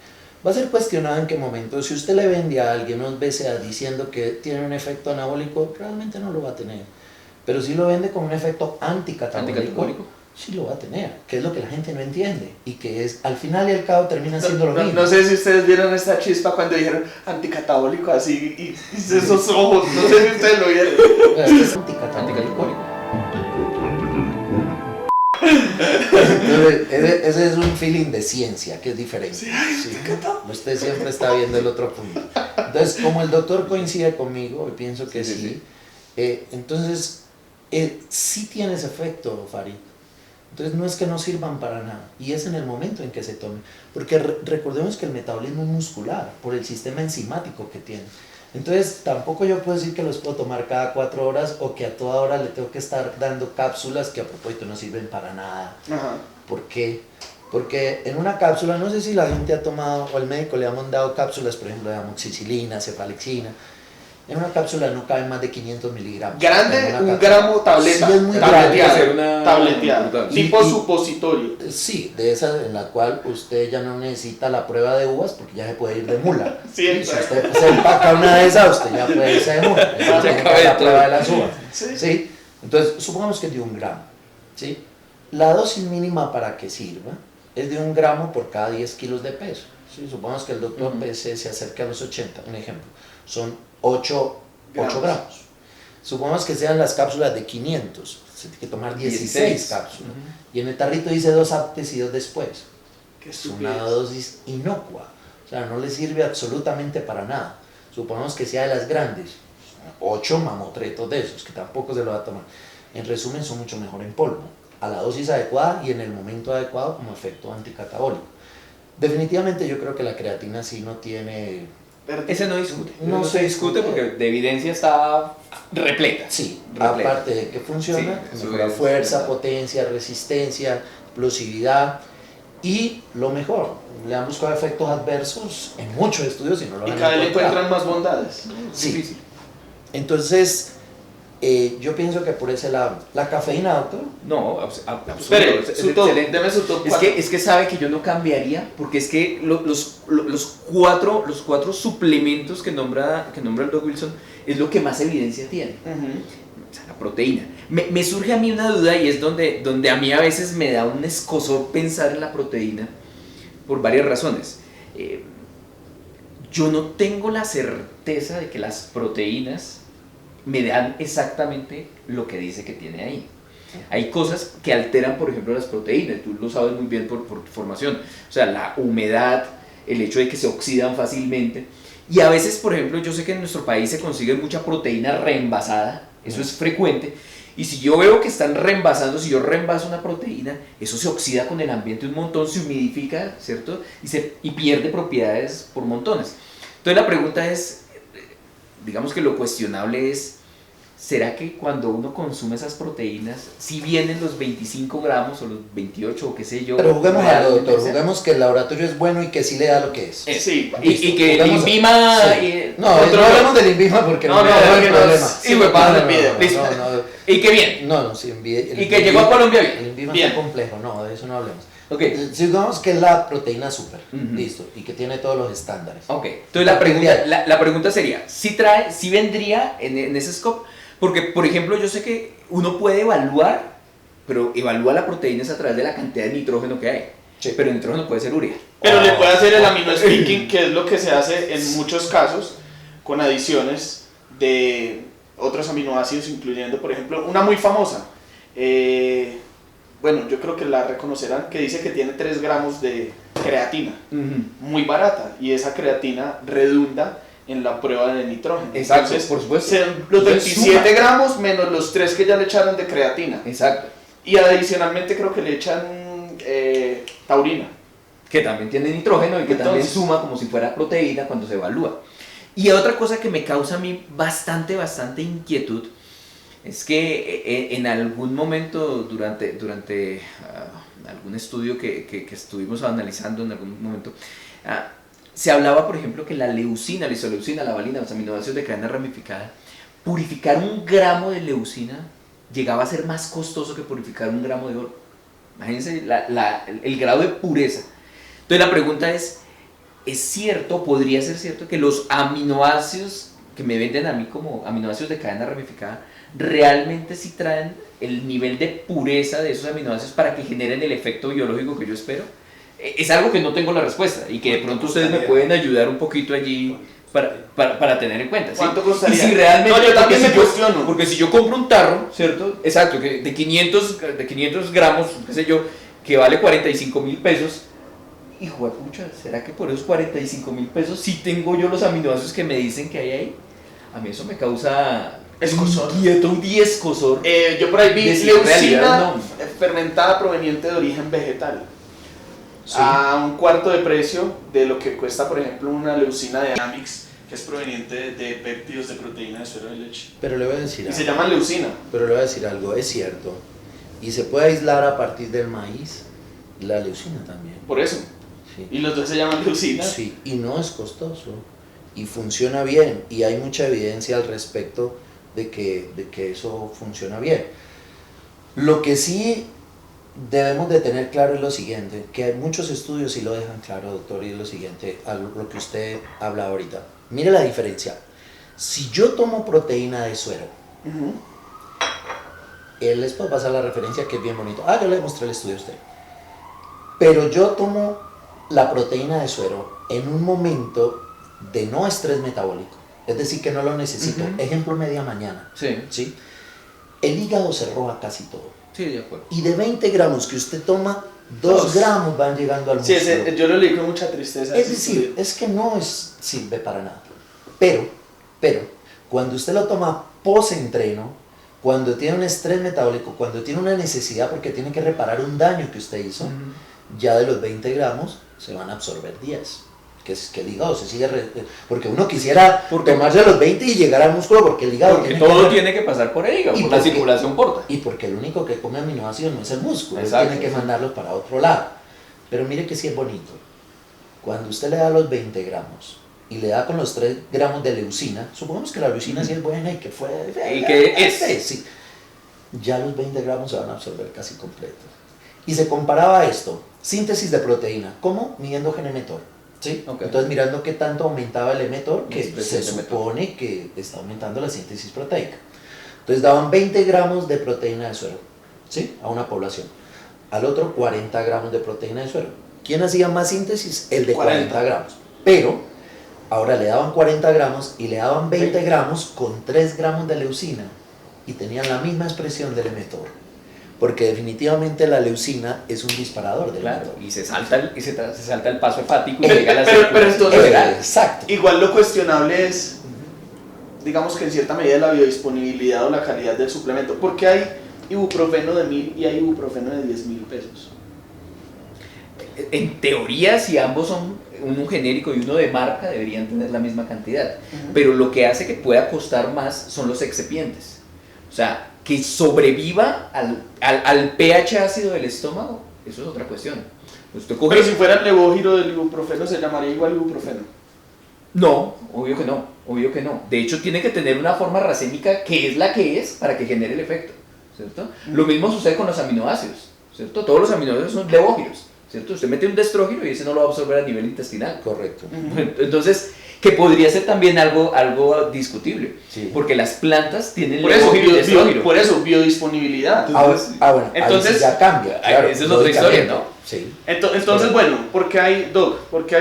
Va a ser cuestionado en qué momento. Si usted le vende a alguien unos BCA diciendo que tiene un efecto anabólico, realmente no lo va a tener. Pero si lo vende con un efecto anticatabólico, sí lo va a tener, que es lo que la gente no entiende y que es al final y al cabo termina siendo lo mismo. No sé si ustedes vieron esta chispa cuando dijeron anticatabólico así y esos ojos, no sé si ustedes lo vieron. Es anticatabólico. Entonces, ese es un feeling de ciencia que es diferente. Sí, usted siempre está viendo el otro punto. Entonces, como el doctor coincide conmigo, y pienso que sí. Entonces sí tiene ese efecto, Farid. Entonces no es que no sirvan para nada, y es en el momento en que se tomen, porque recordemos que el metabolismo es muscular por el sistema enzimático que tiene. Entonces tampoco yo puedo decir que los puedo tomar cada 4 horas o que a toda hora le tengo que estar dando cápsulas que a propósito no sirven para nada. Ajá. ¿Por qué? Porque en una cápsula, no sé si la gente ha tomado o el médico le ha mandado cápsulas, por ejemplo de amoxicilina, cefalexina. En una cápsula no caben más de 500 miligramos. Grande, un gramo tableta. Sí, es muy tableteada. Tipo supositorio. Sí, de esas en la cual usted ya no necesita la prueba de uvas porque ya se puede ir de mula. Sí, si usted se empaca una de esas, usted ya puede irse de mula. Ya tiene que hacer la prueba de las uvas. ¿Sí? Entonces, supongamos que es de 1 gramo. ¿Sí? La dosis mínima para que sirva es de 1 gramo por cada 10 kilos de peso. ¿Sí? Supongamos que el doctor PC se acerca a los 80, un ejemplo. Son 8 gramos. Supongamos que sean las cápsulas de 500, se tiene que tomar 16 cápsulas. Y en el tarrito dice 2 antes y 2 después. Es una dosis inocua, o sea, no le sirve absolutamente para nada. Supongamos que sea de las grandes, 8 mamotretos de esos, que tampoco se lo va a tomar. En resumen, son mucho mejor en polvo, a la dosis adecuada y en el momento adecuado como efecto anticatabólico. Definitivamente yo creo que la creatina sí no tiene... Ese no discute. No se discute porque de evidencia está repleta. Sí, repleta. Aparte de que funciona, sí, mejora fuerza, potencia, resistencia, explosividad y lo mejor, le han buscado efectos adversos en muchos estudios y no lo han encontrado. Y cada vez encuentran más bondades. Sí. Difícil. Entonces, yo pienso que por ese lado, la cafeína, doctor. No, espere, deme su top. Es que sabe que yo no cambiaría, porque es que los cuatro suplementos que nombra el Doc Wilson es lo que más evidencia tiene. O sea, la proteína. Me surge a mí una duda y es donde a mí a veces me da un escozor pensar en la proteína por varias razones. Yo no tengo la certeza de que las proteínas me dan exactamente lo que dice que tiene ahí. Hay cosas que alteran, por ejemplo, las proteínas, tú lo sabes muy bien por tu formación, o sea, la humedad, el hecho de que se oxidan fácilmente, y a veces, por ejemplo, yo sé que en nuestro país se consigue mucha proteína reenvasada, eso es frecuente, y si yo veo que están reenvasando, si yo reenvaso una proteína, eso se oxida con el ambiente un montón, se humidifica, ¿cierto? Y pierde propiedades por montones. Entonces la pregunta es, digamos que lo cuestionable es, ¿será que cuando uno consume esas proteínas, si vienen los 25 gramos o los 28 o qué sé yo? Pero juguemos a lo, doctor, juguemos que el laboratorio es bueno y que sí le da lo que es. Sí, y que el INVIMA... Sí. No hablemos del INVIMA porque no hay problema. Sí, me pasa el video. Y que bien. No, sí, y que llegó a Colombia bien. El INVIMA es complejo, no, de eso no hablemos. Okay. Digamos que es la proteína super, listo, y que tiene todos los estándares. Ok, entonces la pregunta sería, ¿si vendría en ese scope? Porque, por ejemplo, yo sé que uno puede evaluar, pero evalúa la proteína a través de la cantidad de nitrógeno que hay. Sí. Pero el nitrógeno puede ser urea. Pero le puede hacer el aminospinking, que es lo que se hace en muchos casos con adiciones de otros aminoácidos, incluyendo, por ejemplo, una muy famosa. Bueno, yo creo que la reconocerán, que dice que tiene 3 gramos de creatina, muy barata, y esa creatina redunda en la prueba de nitrógeno. Exacto, entonces, por supuesto. Los 27 gramos menos los 3 que ya le echaron de creatina. Exacto. Y adicionalmente creo que le echan taurina. Que también tiene nitrógeno y que también suma como si fuera proteína cuando se evalúa. Y otra cosa que me causa a mí bastante inquietud es que en algún momento durante algún estudio que estuvimos analizando en algún momento, se hablaba, por ejemplo, que la leucina, la isoleucina, la valina, los aminoácidos de cadena ramificada, purificar un gramo de leucina llegaba a ser más costoso que purificar un gramo de oro. Imagínense el grado de pureza. Entonces la pregunta es cierto, podría ser cierto que los aminoácidos que me venden a mí como aminoácidos de cadena ramificada realmente sí traen el nivel de pureza de esos aminoácidos para que generen el efecto biológico que yo espero? Es algo que no tengo la respuesta y que de pronto ustedes me pueden ayudar un poquito allí para tener en cuenta, ¿sí? ¿Cuánto costaría? Y si realmente, No, yo también me cuestiono. Porque si yo compro un tarro, ¿cierto? Exacto, que de 500 gramos, qué sé yo, que vale 45.000 pesos, hijo de pucha, ¿será que por esos 45.000 pesos sí tengo yo los aminoácidos que me dicen que hay ahí? A mí eso me causa escozor. Un escozor. Yo por ahí vi De leucina realidad, no. fermentada proveniente de origen vegetal. Sí. A un cuarto de precio de lo que cuesta, por ejemplo, una leucina de Amix, que es proveniente de péptidos de proteína de suero de leche. Pero le voy a decir Y algo. se llama leucina. Pero le voy a decir algo, es cierto. Y se puede aislar a partir del maíz la leucina también. Por eso. Sí. Y los dos se llaman leucina. Sí, y no es costoso. Y funciona bien. Y hay mucha evidencia al respecto de que eso funciona bien. Lo que sí debemos de tener claro es lo siguiente, que hay muchos estudios y lo dejan claro, doctor, y es lo siguiente, a lo que usted habla ahorita. Mire la diferencia. Si yo tomo proteína de suero, Ujú. les puedo pasar la referencia que es bien bonito. Yo le mostré el estudio a usted. Pero yo tomo la proteína de suero en un momento de no estrés metabólico. Es decir, que no lo necesito. Ujú. Ejemplo, media mañana. Sí, ¿Sí? El hígado se roba casi todo. sí, de acuerdo. Y de 20 gramos que usted toma, 2 gramos van llegando al Sí, músculo. yo lo leí con mucha tristeza. Es ese decir, estudio. es que no sirve para nada. Pero, cuando usted lo toma post-entreno, cuando tiene un estrés metabólico, cuando tiene una necesidad porque tiene que reparar un daño que usted hizo, ya de los 20 gramos se van a absorber 10. Que es que el hígado se sigue... porque uno quisiera tomarse los 20 y llegar al músculo porque el hígado... Porque todo tiene que pasar por el hígado, Y por la porque- circulación corta. Y porque el único que come aminoácidos no es el músculo, él Exacto, tiene que sí. mandarlos para otro lado. Pero mire que sí es bonito. Cuando usted le da los 20 gramos y le da con los 3 gramos de leucina, supongamos que la leucina sí es buena y que fue... ¿Y qué es? Sí. Ya los 20 gramos se van a absorber casi completos. Y se comparaba esto, síntesis de proteína, ¿cómo? Midiendo Genemetor. ¿Sí? Ok. Entonces mirando qué tanto aumentaba el emetor, La que expresión se de emetor. supone que está aumentando la síntesis proteica. Entonces daban 20 gramos de proteína de suero, ¿sí? A una población. Al otro 40 gramos de proteína de suero. ¿Quién hacía más síntesis? El de 40 gramos. Pero ahora le daban 40 gramos y le daban 20 gramos con 3 gramos de leucina y tenían la misma expresión del emetor. Porque definitivamente la leucina es un disparador del Claro, emetor. y se salta el paso hepático y Pero- llega a la pero circulación entonces- general. Exacto. Igual lo cuestionable es, digamos que en cierta medida la biodisponibilidad o la calidad del suplemento. Porque hay ibuprofeno de 1.000 y hay ibuprofeno de 10.000 pesos. En teoría, si ambos son uno genérico y uno de marca, deberían tener la misma cantidad. Pero lo que hace que pueda costar más son los excipientes. O sea, que sobreviva al pH ácido del estómago, eso es otra cuestión. Usted coge... Pero si fuera el levógiro del ibuprofeno, se llamaría igual ibuprofeno. No, obvio que no. De hecho, tiene que tener una forma racémica que es la que es para que genere el efecto, ¿cierto? Lo mismo sucede con los aminoácidos, ¿cierto? Todos los aminoácidos son levógiros, ¿cierto? Usted mete un destrógeno y ese no lo va a absorber a nivel intestinal. Correcto. Entonces, que podría ser también algo discutible, Sí. porque las plantas tienen Por eso, levógiro y destrógeno. por eso, biodisponibilidad. Bueno, ahí entonces- sí ya cambia. Claro, esa es otra historia, lógicamente. ¿no? Sí. Entonces, bueno, porque hay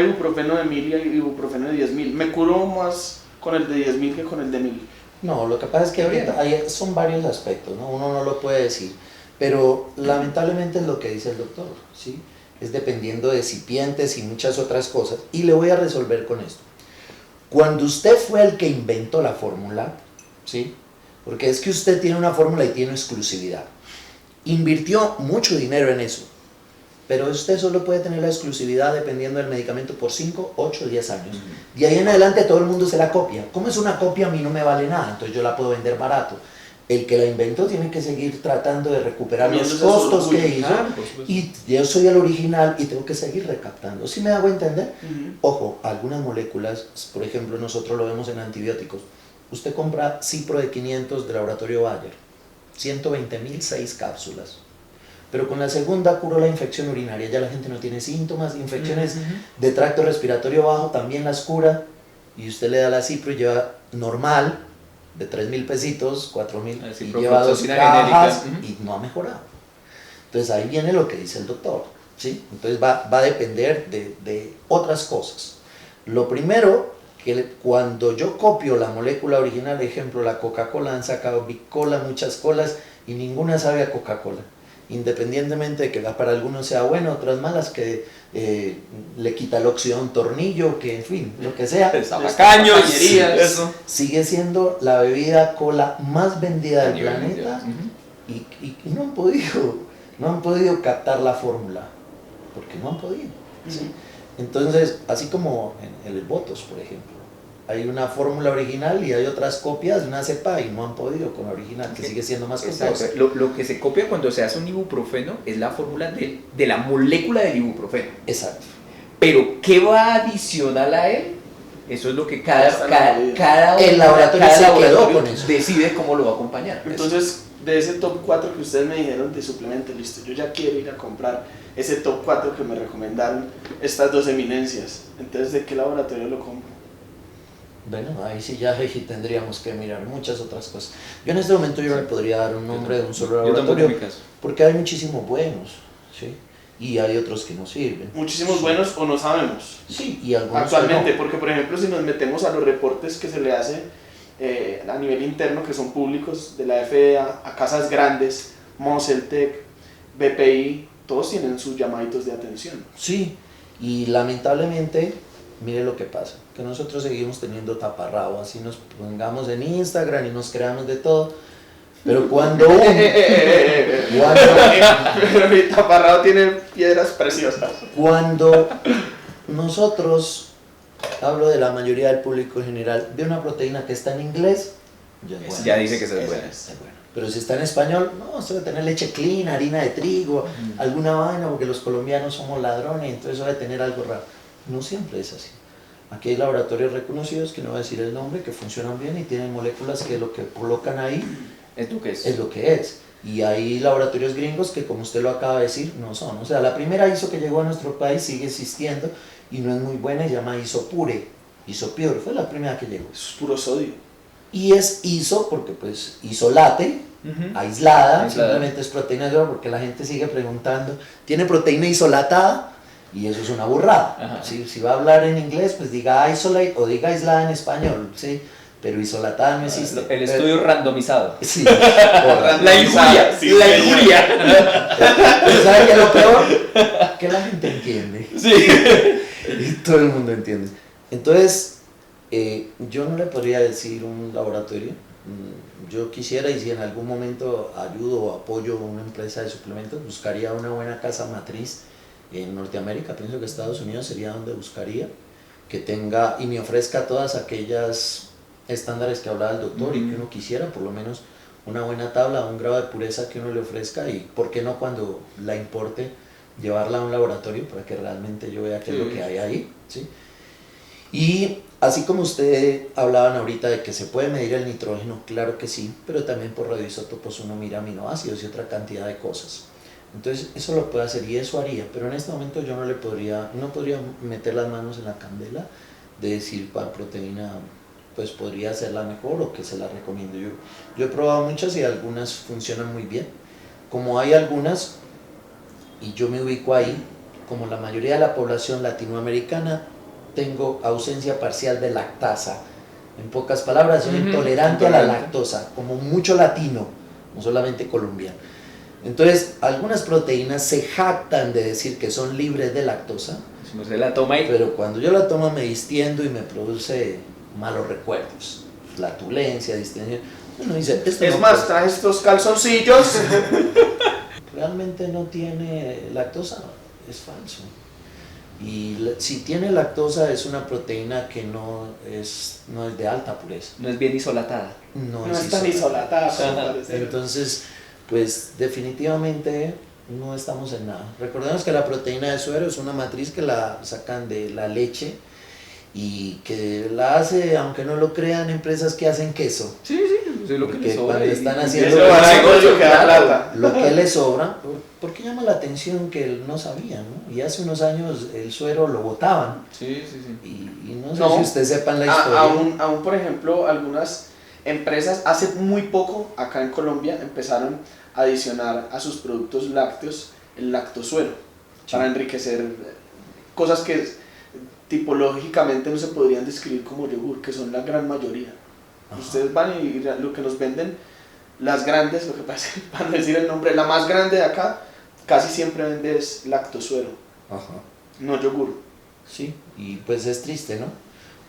ibuprofeno de 1.000 y hay ibuprofeno de 10.000. Me curo más con el de 10.000 que con el de 1.000. No, lo que pasa es que ahorita son varios aspectos, ¿no? Uno no lo puede decir, pero lamentablemente es lo que dice el doctor, ¿sí? Es dependiendo de recipientes y muchas otras cosas, y le voy a resolver con esto. Cuando usted fue el que inventó la fórmula, ¿sí? Porque es que usted tiene una fórmula y tiene exclusividad. Invirtió mucho dinero en eso, pero usted solo puede tener la exclusividad dependiendo del medicamento por 5, 8, 10 años. De ahí en adelante todo el mundo se la copia. Como es una copia, a mí no me vale nada, entonces yo la puedo vender barato. El que la inventó tiene que seguir tratando de recuperar los Comiéndose su costos orgullo. que hizo. Claro, por supuesto. Y yo soy el original y tengo que seguir recaptando. ¿Sí me hago entender? Ojo, algunas moléculas, por ejemplo, nosotros lo vemos en antibióticos, usted compra Cipro de 500 de laboratorio Bayer, 120.000, 6 cápsulas. Pero con la segunda curó la infección urinaria, ya la gente no tiene síntomas, infecciones de tracto respiratorio bajo también las cura, y usted le da la Cipro y lleva normal, de 3.000 pesitos, 4.000, y lleva 2 cajas y no ha mejorado. Entonces ahí viene lo que dice el doctor, ¿sí? Entonces va a depender de otras cosas. Lo primero, que cuando yo copio la molécula original, ejemplo, la Coca-Cola, han sacado Big Cola, muchas colas, y ninguna sabe a Coca-Cola. Independientemente de que para algunos sea bueno, otras malas, que le quita el óxido a un tornillo, que en fin, lo que sea. Tabacaños, eso. Sigue siendo la bebida cola más vendida del planeta y no han podido captar la fórmula, porque no han podido. ¿Sí? Entonces, así como en el Botos, por ejemplo, hay una fórmula original y hay otras copias de una cepa y no han podido con la original, que sigue siendo más costosa. Lo que se copia cuando se hace un ibuprofeno es la fórmula de la molécula del ibuprofeno. Exacto. Pero, ¿qué va adicional a él? Eso es lo que cada el laboratorio se quedó con eso. Decide cómo lo va a acompañar. Entonces, de ese top 4 que ustedes me dijeron de suplementos, listo, yo ya quiero ir a comprar ese top 4 que me recomendaron estas dos eminencias. Entonces, ¿de qué laboratorio lo compro? Bueno, ahí sí ya tendríamos que mirar muchas otras cosas. Yo en este momento yo no le podría dar un nombre de un solo laboratorio, porque hay muchísimos buenos, ¿sí? Y hay otros que no sirven. Muchísimos buenos o no sabemos. Sí, y algunos actualmente, no. Porque por ejemplo si nos metemos a los reportes que se le hace a nivel interno, que son públicos, de la FDA, a casas grandes, Moseltec, BPI, todos tienen sus llamaditos de atención. Sí, y lamentablemente, mire lo que pasa, que nosotros seguimos teniendo taparrabo, así nos pongamos en Instagram y nos creamos de todo, pero cuando pero mi taparrabo tiene piedras preciosas. Cuando nosotros, hablo de la mayoría del público en general, ve una proteína que está en inglés, ya dice que esa es buena. Pero si está en español, no, se debe tener leche clean, harina de trigo, alguna vaina, porque los colombianos somos ladrones, entonces debe tener algo raro. No siempre es así. Aquí hay laboratorios reconocidos, que no voy a decir el nombre, que funcionan bien y tienen moléculas que lo que colocan ahí es lo que es. Es lo que es. Y hay laboratorios gringos que, como usted lo acaba de decir, no son. O sea, la primera ISO que llegó a nuestro país sigue existiendo y no es muy buena, se llama ISOPURE, ISOPURE, fue la primera que llegó. Eso es puro sodio. Y es ISO porque pues isolate, aislada, simplemente es proteína de oro, porque la gente sigue preguntando, ¿tiene proteína isolatada? Y eso es una burrada. Si va a hablar en inglés, pues diga isolate o diga aislada en español, ¿sí? Pero isolatada no existe. El estudio randomizado. Sí. La injuria. Sí, la injuria. ¿Sabes qué es lo peor? Que la gente entiende. Sí. Y todo el mundo entiende. Entonces, yo no le podría decir un laboratorio. Yo quisiera, y si en algún momento ayudo o apoyo a una empresa de suplementos, buscaría una buena casa matriz en Norteamérica. Pienso que Estados Unidos sería donde buscaría, que tenga y me ofrezca todas aquellas estándares que hablaba el doctor y que uno quisiera, por lo menos una buena tabla, un grado de pureza que uno le ofrezca, y por qué no, cuando la importe, llevarla a un laboratorio para que realmente yo vea qué es lo que hay ahí, ¿sí? Y así como ustedes hablaban ahorita de que se puede medir el nitrógeno, claro que sí, pero también por radioisótopos uno mira aminoácidos y otra cantidad de cosas. Entonces eso lo puede hacer y eso haría, pero en este momento yo no podría meter las manos en la candela de decir cuál proteína pues podría ser la mejor o que se la recomiendo. Yo he probado muchas y algunas funcionan muy bien, como hay algunas, y yo me ubico ahí, como la mayoría de la población latinoamericana, tengo ausencia parcial de lactasa. En pocas palabras, soy intolerante a la lactosa, como mucho latino, no solamente colombiano. Entonces, algunas proteínas se jactan de decir que son libres de lactosa, pero cuando yo la tomo me distiendo y me produce malos recuerdos, flatulencia, distensión. Uno dice, es más, traje estos calzoncillos. Realmente no tiene lactosa, es falso. Y si tiene lactosa es una proteína que no es de alta pureza. No es bien isolatada. No es tan isolatada. Entonces, pues definitivamente no estamos en nada. Recordemos que la proteína de suero es una matriz que la sacan de la leche y que la hace, aunque no lo crean, empresas que hacen queso. Sí, eso es lo que Porque les sobra. cuando están haciendo eso va a negocio que da plata. lo que le sobra, porque llama la atención que él no sabía, ¿no? Y hace unos años el suero lo botaban. Sí. Y no sé si ustedes sepan la historia. Aún, por ejemplo, algunas empresas hace muy poco acá en Colombia empezaron a adicionar a sus productos lácteos el lactosuero para enriquecer cosas que tipológicamente no se podrían describir como yogur, que son la gran mayoría. Ajá. Ustedes van y lo que nos venden las grandes, lo que pasa es que para decir el nombre, la más grande de acá casi siempre vende es lactosuero. Ajá. No yogur. Sí, y pues es triste, ¿no?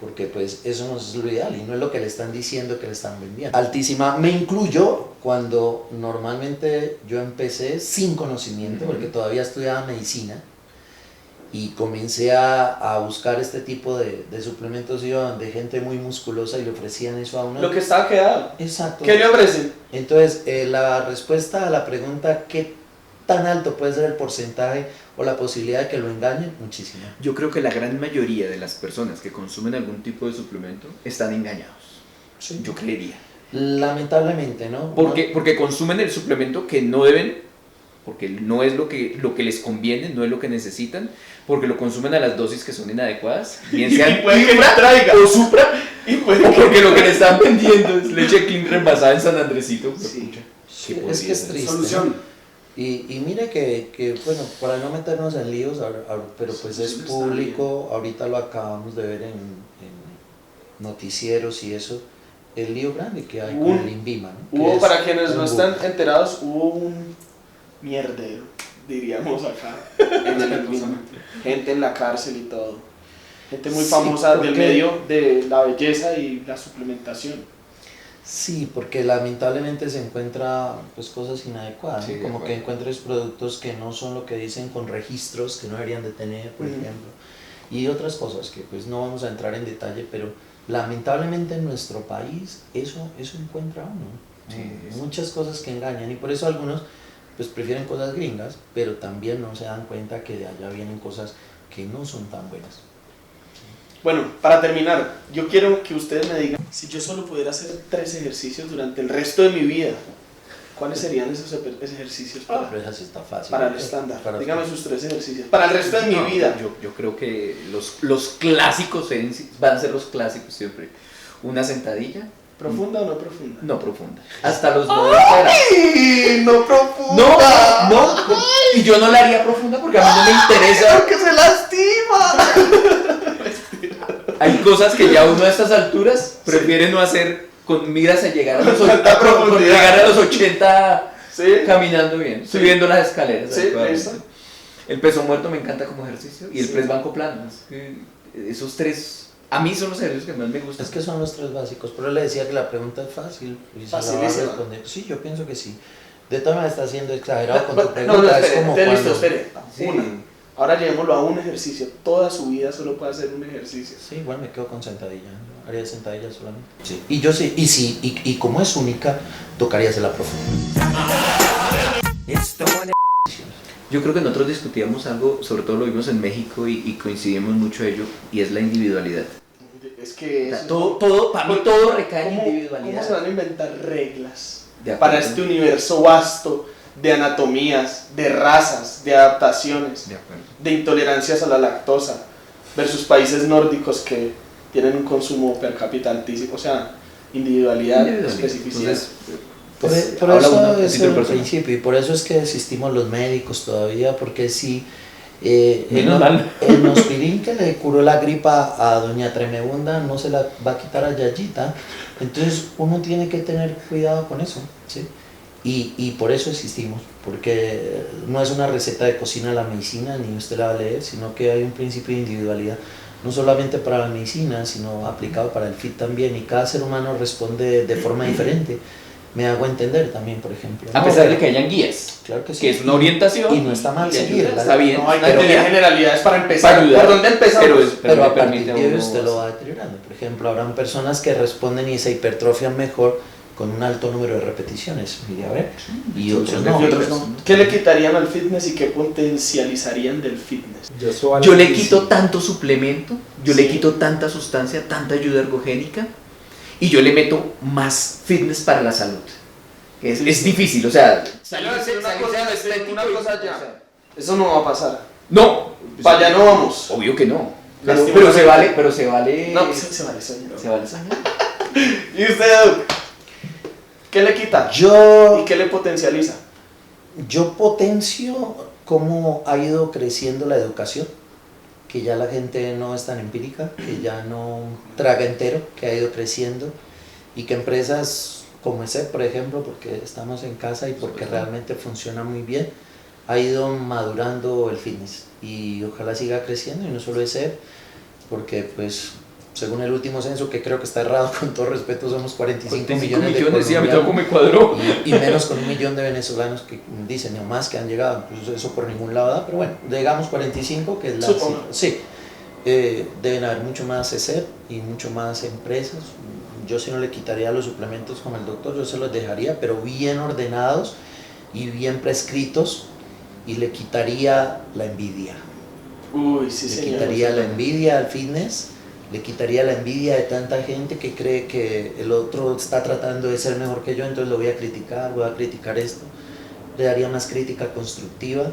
Porque pues eso no es lo ideal y no es lo que le están diciendo que le están vendiendo. Altísima, me incluyo cuando normalmente yo empecé sin conocimiento, porque todavía estudiaba medicina, y comencé a buscar este tipo de suplementos, iban de gente muy musculosa y le ofrecían eso a uno. Lo que estaba quedado. Exacto. ¿Qué le ofrecen? Entonces, la respuesta a la pregunta, ¿qué tan alto puede ser el porcentaje o la posibilidad de que lo engañen? Muchísimo. Yo creo que la gran mayoría de las personas que consumen algún tipo de suplemento están engañados. Sí. Yo creería. Lamentablemente, ¿no? Porque consumen el suplemento que no deben, porque no es lo que les conviene, no es lo que necesitan, porque lo consumen a las dosis que son inadecuadas, bien sean y puede que Fibra traiga. o Supra, Y puede o que porque lo que le están vendiendo es leche clean reemplazada en San Andresito. Sí. Sí, es que es triste. Solución. ¿No? Y mire que, bueno, para no meternos en líos, pero pues es público, ahorita lo acabamos de ver en noticieros y eso, el lío grande que hay con el INVIMA, ¿no? Hubo, para quienes no están enterados, hubo un mierdero, diríamos acá, en el INVIMA. Gente en la cárcel y todo. Gente muy famosa del medio de la belleza y la suplementación. Sí, porque lamentablemente se encuentra pues cosas inadecuadas, Sí, ¿no? Como que encuentres productos que no son lo que dicen, con registros que no deberían de tener, por ejemplo, y otras cosas que pues no vamos a entrar en detalle, pero lamentablemente en nuestro país eso encuentra uno. Sí, muchas cosas que engañan, y por eso algunos pues prefieren cosas gringas, pero también no se dan cuenta que de allá vienen cosas que no son tan buenas. Bueno, para terminar, yo quiero que ustedes me digan, si yo solo pudiera hacer 3 ejercicios durante el resto de mi vida, ¿cuáles serían esos ejercicios Pero eso sí está fácil. para el estándar? Para Dígame sus 3 ejercicios. Para el resto de mi vida. Yo creo que los clásicos van a ser los clásicos siempre. Una sentadilla. ¿Profunda o no profunda? No profunda. Hasta los 90 era. ¡Ay! ¡No profunda! No. Y yo no la haría profunda porque a mí no me interesa. ¡Porque se lastima! Hay cosas que ya uno a estas alturas prefiere no hacer con miras a llegar a los 80, con llegar a los 80 caminando bien, subiendo las escaleras. Sí, eso. El peso muerto me encanta como ejercicio y el press banco plano. Esos 3 a mí son los ejercicios que más me gustan. Es que son los 3 básicos, pero le decía que la pregunta es fácil y se la va a responder. Sí, yo pienso que sí. De todas maneras está siendo exagerado con tu pregunta. No, es como cuando... espere. Sí. Ahora llevémoslo a un ejercicio. Toda su vida solo puede hacer un ejercicio. Sí, igual me quedo con sentadilla. ¿No? Haría sentadilla solamente. Sí. Y yo sí, y como es única, tocaría hacerla profunda. Yo creo que nosotros discutíamos algo, sobre todo lo vimos en México y coincidimos mucho en ello, y es la individualidad. Es que Para mí todo recae en individualidad. ¿Cómo se van a inventar reglas De para acuerdo. este universo vasto de anatomías, de razas, de adaptaciones, De acuerdo. de intolerancias a la lactosa versus países nórdicos que tienen un consumo per cápita altísimo? O sea, individualidad, especificidad. Entonces, Por habla eso uno, es título el personal. principio, y por eso es que existimos los médicos todavía, porque si Menos mal. el Nospirín que le curó la gripa a doña Tremebunda no se la va a quitar a Yayita, entonces uno tiene que tener cuidado con eso, ¿sí? Y por eso existimos, porque no es una receta de cocina la medicina, ni usted la va a leer, sino que hay un principio de individualidad, no solamente para la medicina, sino aplicado para el fit también, y cada ser humano responde de forma diferente. Me hago entender también, por ejemplo. A pesar de que hayan guías, Claro que sí. que es una orientación. Y no está mal y ayuda, seguirla. está bien. No hay que pero- tener generalidades para empezar. Para ayudar. ¿Por dónde empezamos? Pero le a partir permite de a ahí uno- usted lo va deteriorando. Por ejemplo, habrán personas que responden y se hipertrofian mejor con un alto número de repeticiones, mire a ver, y otros Y no. otros no. ¿Qué le quitarían al fitness y qué potencializarían del fitness? Yo le quito tanto suplemento, yo le quito tanta sustancia, tanta ayuda ergogénica, y yo le meto más fitness para la salud. Es difícil, o sea, una cosa ya. Eso no va a pasar. No, Para allá no vamos. obvio que no. Lastimosamente. Pero se vale. No, se vale soñar. Se vale soñar. ¿Y usted, Doc? ¿Qué le quita? Yo ¿Y qué le potencializa? Yo potencio cómo ha ido creciendo la educación, que ya la gente no es tan empírica, que ya no traga entero, que ha ido creciendo y que empresas como ESEP, por ejemplo, porque estamos en casa y porque realmente funciona muy bien, ha ido madurando el fitness y ojalá siga creciendo, y no solo ESEP, porque pues según el último censo, que creo que está errado, con todo respeto, somos 45 millones de sí, a mí colombianos, tampoco me cuadró. y menos con 1 millón de venezolanos que dicen, no más, que han llegado, pues eso por ningún lado da, pero bueno, digamos 45, que es la Supongo. cifra. Sí, deben haber mucho más ESEP y mucho más empresas. Yo sí no le quitaría los suplementos como el doctor, yo se los dejaría, pero bien ordenados y bien prescritos, y le quitaría la envidia. Uy, sí, Le señor. quitaría la envidia al fitness, le quitaría la envidia de tanta gente que cree que el otro está tratando de ser mejor que yo, entonces lo voy a criticar esto. Le daría más crítica constructiva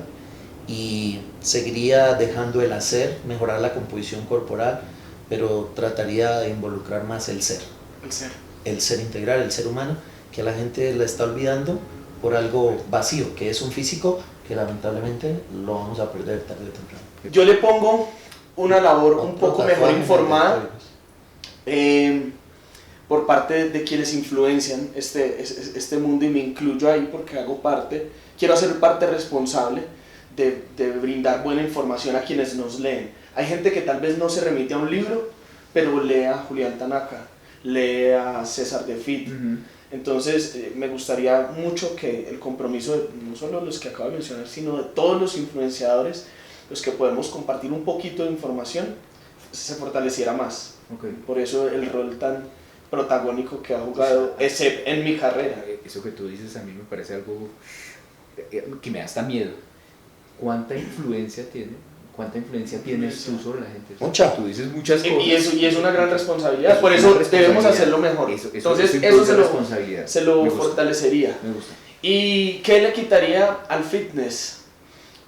y seguiría dejando el hacer, mejorar la composición corporal, pero trataría de involucrar más el ser integral, el ser humano, que la gente la está olvidando por algo vacío, que es un físico que lamentablemente lo vamos a perder tarde o temprano. Yo le pongo una labor un poco mejor informada por parte de quienes influencian este mundo, y me incluyo ahí porque hago parte, quiero hacer parte responsable de brindar buena información a quienes nos leen. Hay gente que tal vez no se remite a un libro, pero lee a Julián Tanaka, lee a César de Fit. Entonces me gustaría mucho que el compromiso de no solo los que acabo de mencionar, sino de todos los influenciadores, los que podemos compartir un poquito de información, se fortaleciera más. Okay. Por eso el rol tan protagónico que ha jugado ESEP en mi carrera. Eso que tú dices a mí me parece algo que me da hasta miedo. ¿Cuánta influencia tienes tú sobre la gente? Mucha. Tú dices muchas cosas. Y es una gran responsabilidad, por eso debemos hacerlo mejor. Entonces eso se lo fortalecería. Me gusta. ¿Y qué le quitaría al fitness?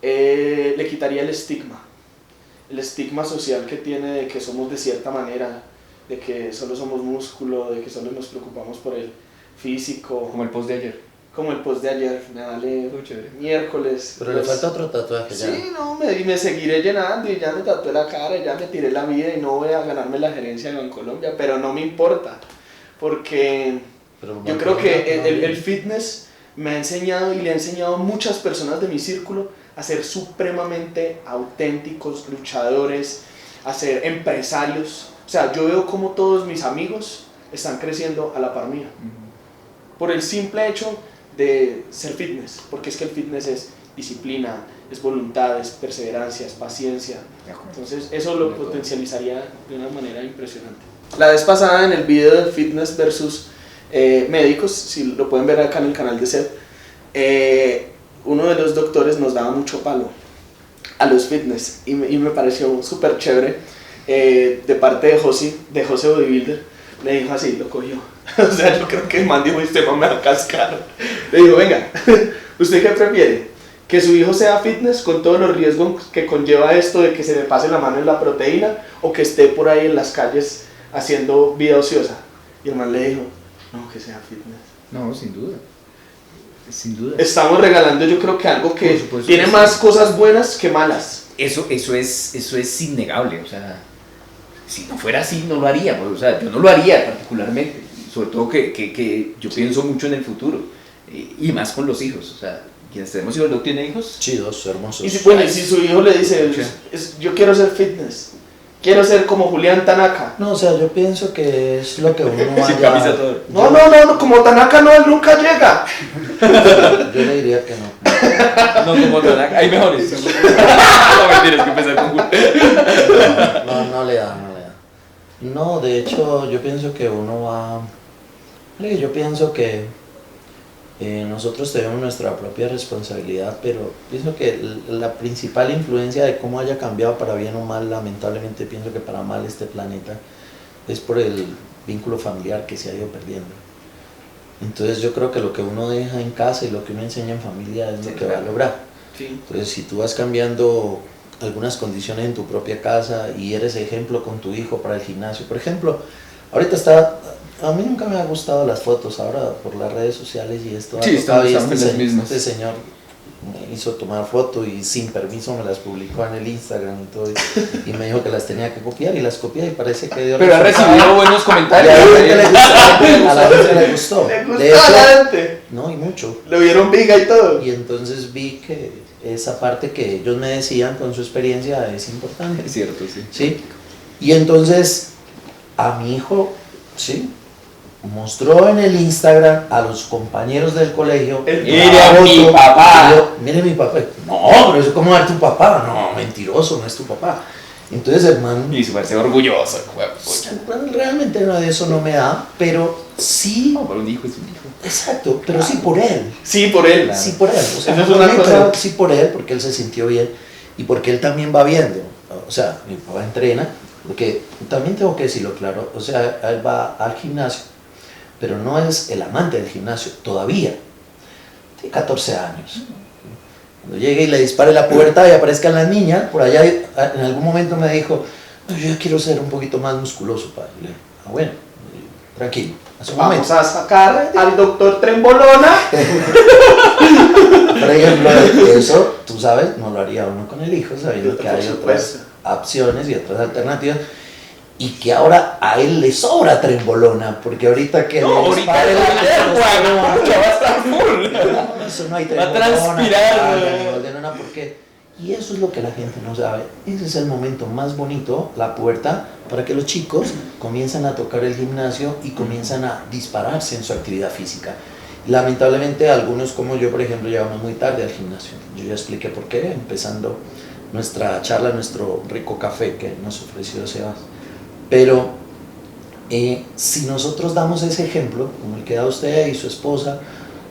Le quitaría el estigma social que tiene de que somos de cierta manera, de que solo somos músculo, de que solo nos preocupamos por el físico. Como el post de ayer. Como el post de ayer, me vale miércoles. Pero le falta otro tatuaje ya. Sí, no, me seguiré llenando y ya me tatué la cara, ya me tiré la vida y no voy a ganarme la gerencia de Bancolombia, pero no me importa, porque yo creo que el fitness me ha enseñado y le ha enseñado a muchas personas de mi círculo a ser supremamente auténticos, luchadores, a ser empresarios. O sea, yo veo como todos mis amigos están creciendo a la par mía, por el simple hecho de ser fitness, porque es que el fitness es disciplina, es voluntad, es perseverancia, es paciencia. Entonces eso lo potencializaría de una manera impresionante. La vez pasada en el video de fitness versus médicos, si lo pueden ver acá en el canal de SEP, uno de los doctores nos daba mucho palo a los fitness y me pareció súper chévere, de parte de José Bodybuilder. Le dijo así, lo cogió. O sea, yo creo que el man dijo, este man me va a cascar. Le dijo, venga, ¿usted qué prefiere? ¿Que su hijo sea fitness con todos los riesgos que conlleva esto de que se le pase la mano en la proteína, o que esté por ahí en las calles haciendo vida ociosa? Y el man le dijo, no, que sea fitness. No, sin duda. Sin duda. Estamos regalando, yo creo que algo que supuesto tiene que más sí. cosas buenas que malas. Eso es innegable, o sea, si no fuera así no lo haría, pues, o sea, yo no lo haría particularmente, sobre todo que yo pienso mucho en el futuro, y más con los hijos, o sea, quienes tenemos hijos, ¿no tiene hijos? Sí, dos hermosos. Y si su hijo le dice, yo quiero ser fitness, quiero ser como Julián Tanaka. No, o sea, yo pienso que es lo que uno Sin vaya... camisa todo. No, como Tanaka no, él nunca llega. Yo le diría que no. No, como Tanaka, hay mejores. No, tienes que empezar con No le da. No, de hecho, yo pienso que uno va Yo pienso que nosotros tenemos nuestra propia responsabilidad, pero pienso que la principal influencia de cómo haya cambiado para bien o mal, lamentablemente pienso que para mal este planeta, es por el vínculo familiar que se ha ido perdiendo. Entonces yo creo que lo que uno deja en casa y lo que uno enseña en familia es lo que va a lograr. Sí. Entonces si tú vas cambiando algunas condiciones en tu propia casa y eres ejemplo con tu hijo para el gimnasio, por ejemplo, ahorita a mí nunca me ha gustado las fotos, ahora por las redes sociales y esto, Sí, estamos las este mismas. señor me hizo tomar fotos y sin permiso me las publicó en el Instagram y todo, y me dijo que las tenía que copiar y las copié y parece que dio Pero ha resultado. recibido buenos Y comentarios. a la gente le gustó, a la gente le gustó. ¿Le gustó De hecho, a la gente? no, y mucho. ¿Le vieron viga y todo? Y entonces vi que esa parte que ellos me decían con su experiencia es importante. Es cierto, sí. ¿Sí? Y entonces a mi hijo, ¿sí?, mostró en el Instagram a los compañeros del colegio. Mira mi papá. Y yo, mire mi papá. No, pero eso cómo es tu papá. No, mentiroso, no es tu papá. Entonces el man, Y se parece orgulloso. bueno, realmente no, de eso no me da, pero sí, No, pero un hijo es un hijo. exacto, pero sí por él. Sí, por él. Sí por él, o sea, Eso es no una me cosa. claro, sí por él, porque él se sintió bien y porque él también va viendo, o sea, mi papá entrena, porque también tengo que decirlo claro, o sea, él va al gimnasio, pero no es el amante del gimnasio, todavía, tiene 14 años. Cuando llegue y le dispare la puerta y aparezcan las niñas, por allá en algún momento me dijo, "No, yo ya quiero ser un poquito más musculoso, padre". Y le dije, ah, bueno, tranquilo, hace un momento. Vamos a sacar al doctor Trembolona. Por ejemplo, eso, tú sabes, no lo haría uno con el hijo, sabiendo que Por hay supuesto. otras opciones y otras alternativas, y que ahora a él le sobra Trembolona, porque ahorita que No, le ahorita dispare va a la tener, testosterona, ya va a estar full. no, eso no hay Va a Trembolona, transpirar, ay, güey. Trembolona, porque, y eso es lo que la gente no sabe, ese es el momento más bonito, la puerta, para que los chicos comiencen a tocar el gimnasio y comienzan a dispararse en su actividad física. Lamentablemente algunos como yo, por ejemplo, llegamos muy tarde al gimnasio. Yo ya expliqué por qué, empezando nuestra charla, nuestro rico café que nos ofreció Sebas. Pero si nosotros damos ese ejemplo, como el que da usted y su esposa,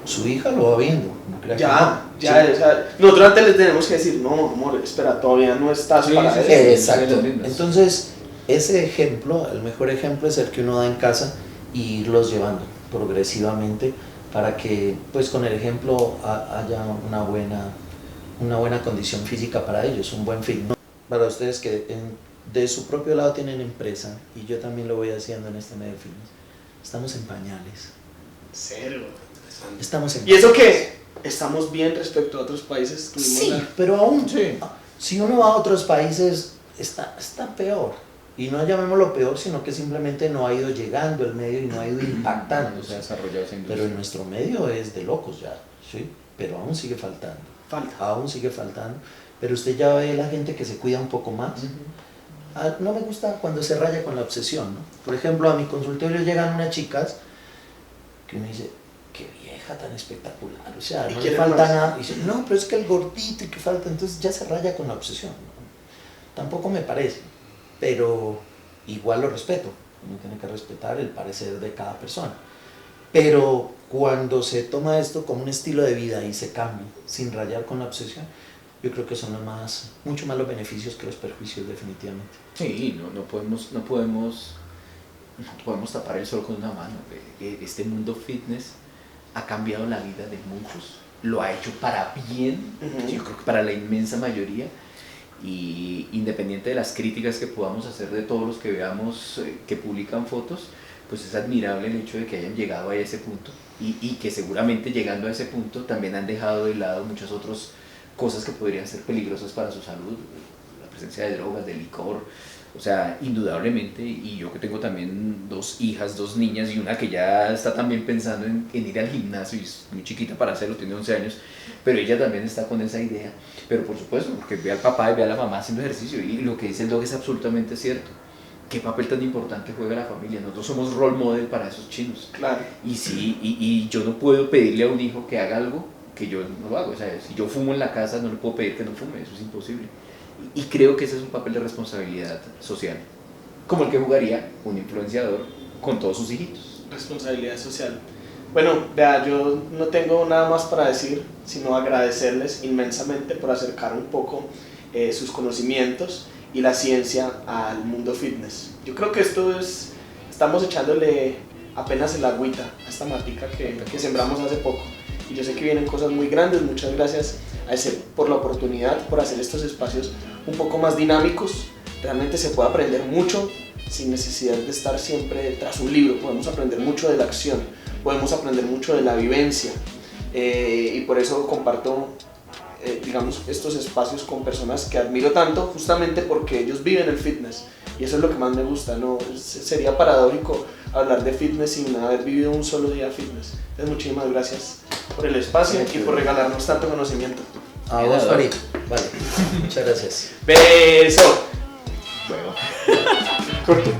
su hija lo va viendo. No crea que Ya, no. ya, Sí. o sea, nosotros antes le tenemos que decir, no, amor, espera, todavía no estás Sí, para sí, eso. sí. Exacto. las mismas. Entonces, ese ejemplo, el mejor ejemplo es el que uno da en casa y irlos llevando progresivamente para que, pues, con el ejemplo haya una buena condición física para ellos, un buen fin. Para ustedes que de su propio lado tienen empresa, y yo también lo voy haciendo en este medio de fitness, estamos en pañales. Cero. Estamos en ¿Y eso qué? ¿Estamos bien respecto a otros países? Tuvimos Sí, la- pero aún, Sí. si uno va a otros países, está peor. Y no llamémoslo peor, sino que simplemente no ha ido llegando el medio y no ha ido impactando. No se ha desarrollado esa industria. Pero en nuestro medio es de locos ya, ¿sí? Pero aún sigue faltando, Falta. aún sigue faltando. Pero usted ya ve la gente que se cuida un poco más. No me gusta cuando se raya con la obsesión, ¿no? Por ejemplo, a mi consultorio llegan unas chicas que uno dice, qué vieja tan espectacular, o sea, ¿Y no le quieren falta más? nada. Y dice, no, pero es que el gordito y que falta, entonces ya se raya con la obsesión, ¿no? Tampoco me parece, pero igual lo respeto. Uno tiene que respetar el parecer de cada persona. Pero cuando se toma esto como un estilo de vida y se cambia sin rayar con la obsesión, yo creo que son mucho más los beneficios que los perjuicios, definitivamente. Sí, no podemos tapar el sol con una mano. Este mundo fitness ha cambiado la vida de muchos, lo ha hecho para bien, Ujú. yo creo que para la inmensa mayoría, y independiente de las críticas que podamos hacer de todos los que veamos que publican fotos, pues es admirable el hecho de que hayan llegado a ese punto y que seguramente llegando a ese punto también han dejado de lado muchas otras cosas que podrían ser peligrosas para su salud, la presencia de drogas, de licor. O sea, indudablemente, y yo que tengo también 2 hijas, 2 niñas y una que ya está también pensando en ir al gimnasio y es muy chiquita para hacerlo, tiene 11 años, pero ella también está con esa idea. Pero por supuesto, porque ve al papá y ve a la mamá haciendo ejercicio, y lo que dice el Dog es absolutamente cierto. ¿Qué papel tan importante juega la familia? Nosotros somos role model para esos chinos. Claro. Y sí, y yo no puedo pedirle a un hijo que haga algo que yo no lo hago. O sea, si yo fumo en la casa, no le puedo pedir que no fume, eso es imposible. Y creo que ese es un papel de responsabilidad social, como el que jugaría un influenciador con todos sus hijitos. responsabilidad social. Bueno, vea, yo no tengo nada más para decir, sino agradecerles inmensamente por acercar un poco sus conocimientos y la ciencia al mundo fitness. Yo creo que estamos echándole apenas el agüita a esta matica que sembramos hace poco. Y yo sé que vienen cosas muy grandes. Muchas gracias a ese por la oportunidad, por hacer estos espacios un poco más dinámicos. Realmente se puede aprender mucho sin necesidad de estar siempre tras un libro. Podemos aprender mucho de la acción, podemos aprender mucho de la vivencia, y por eso comparto digamos, estos espacios con personas que admiro tanto, justamente porque ellos viven el fitness, y eso es lo que más me gusta, ¿no? Sería paradójico hablar de fitness sin haber vivido un solo día fitness. Entonces muchísimas gracias por el espacio y por regalarnos tanto conocimiento. A vos, Farid. Vale, muchas gracias. Beso. Bueno. Corto.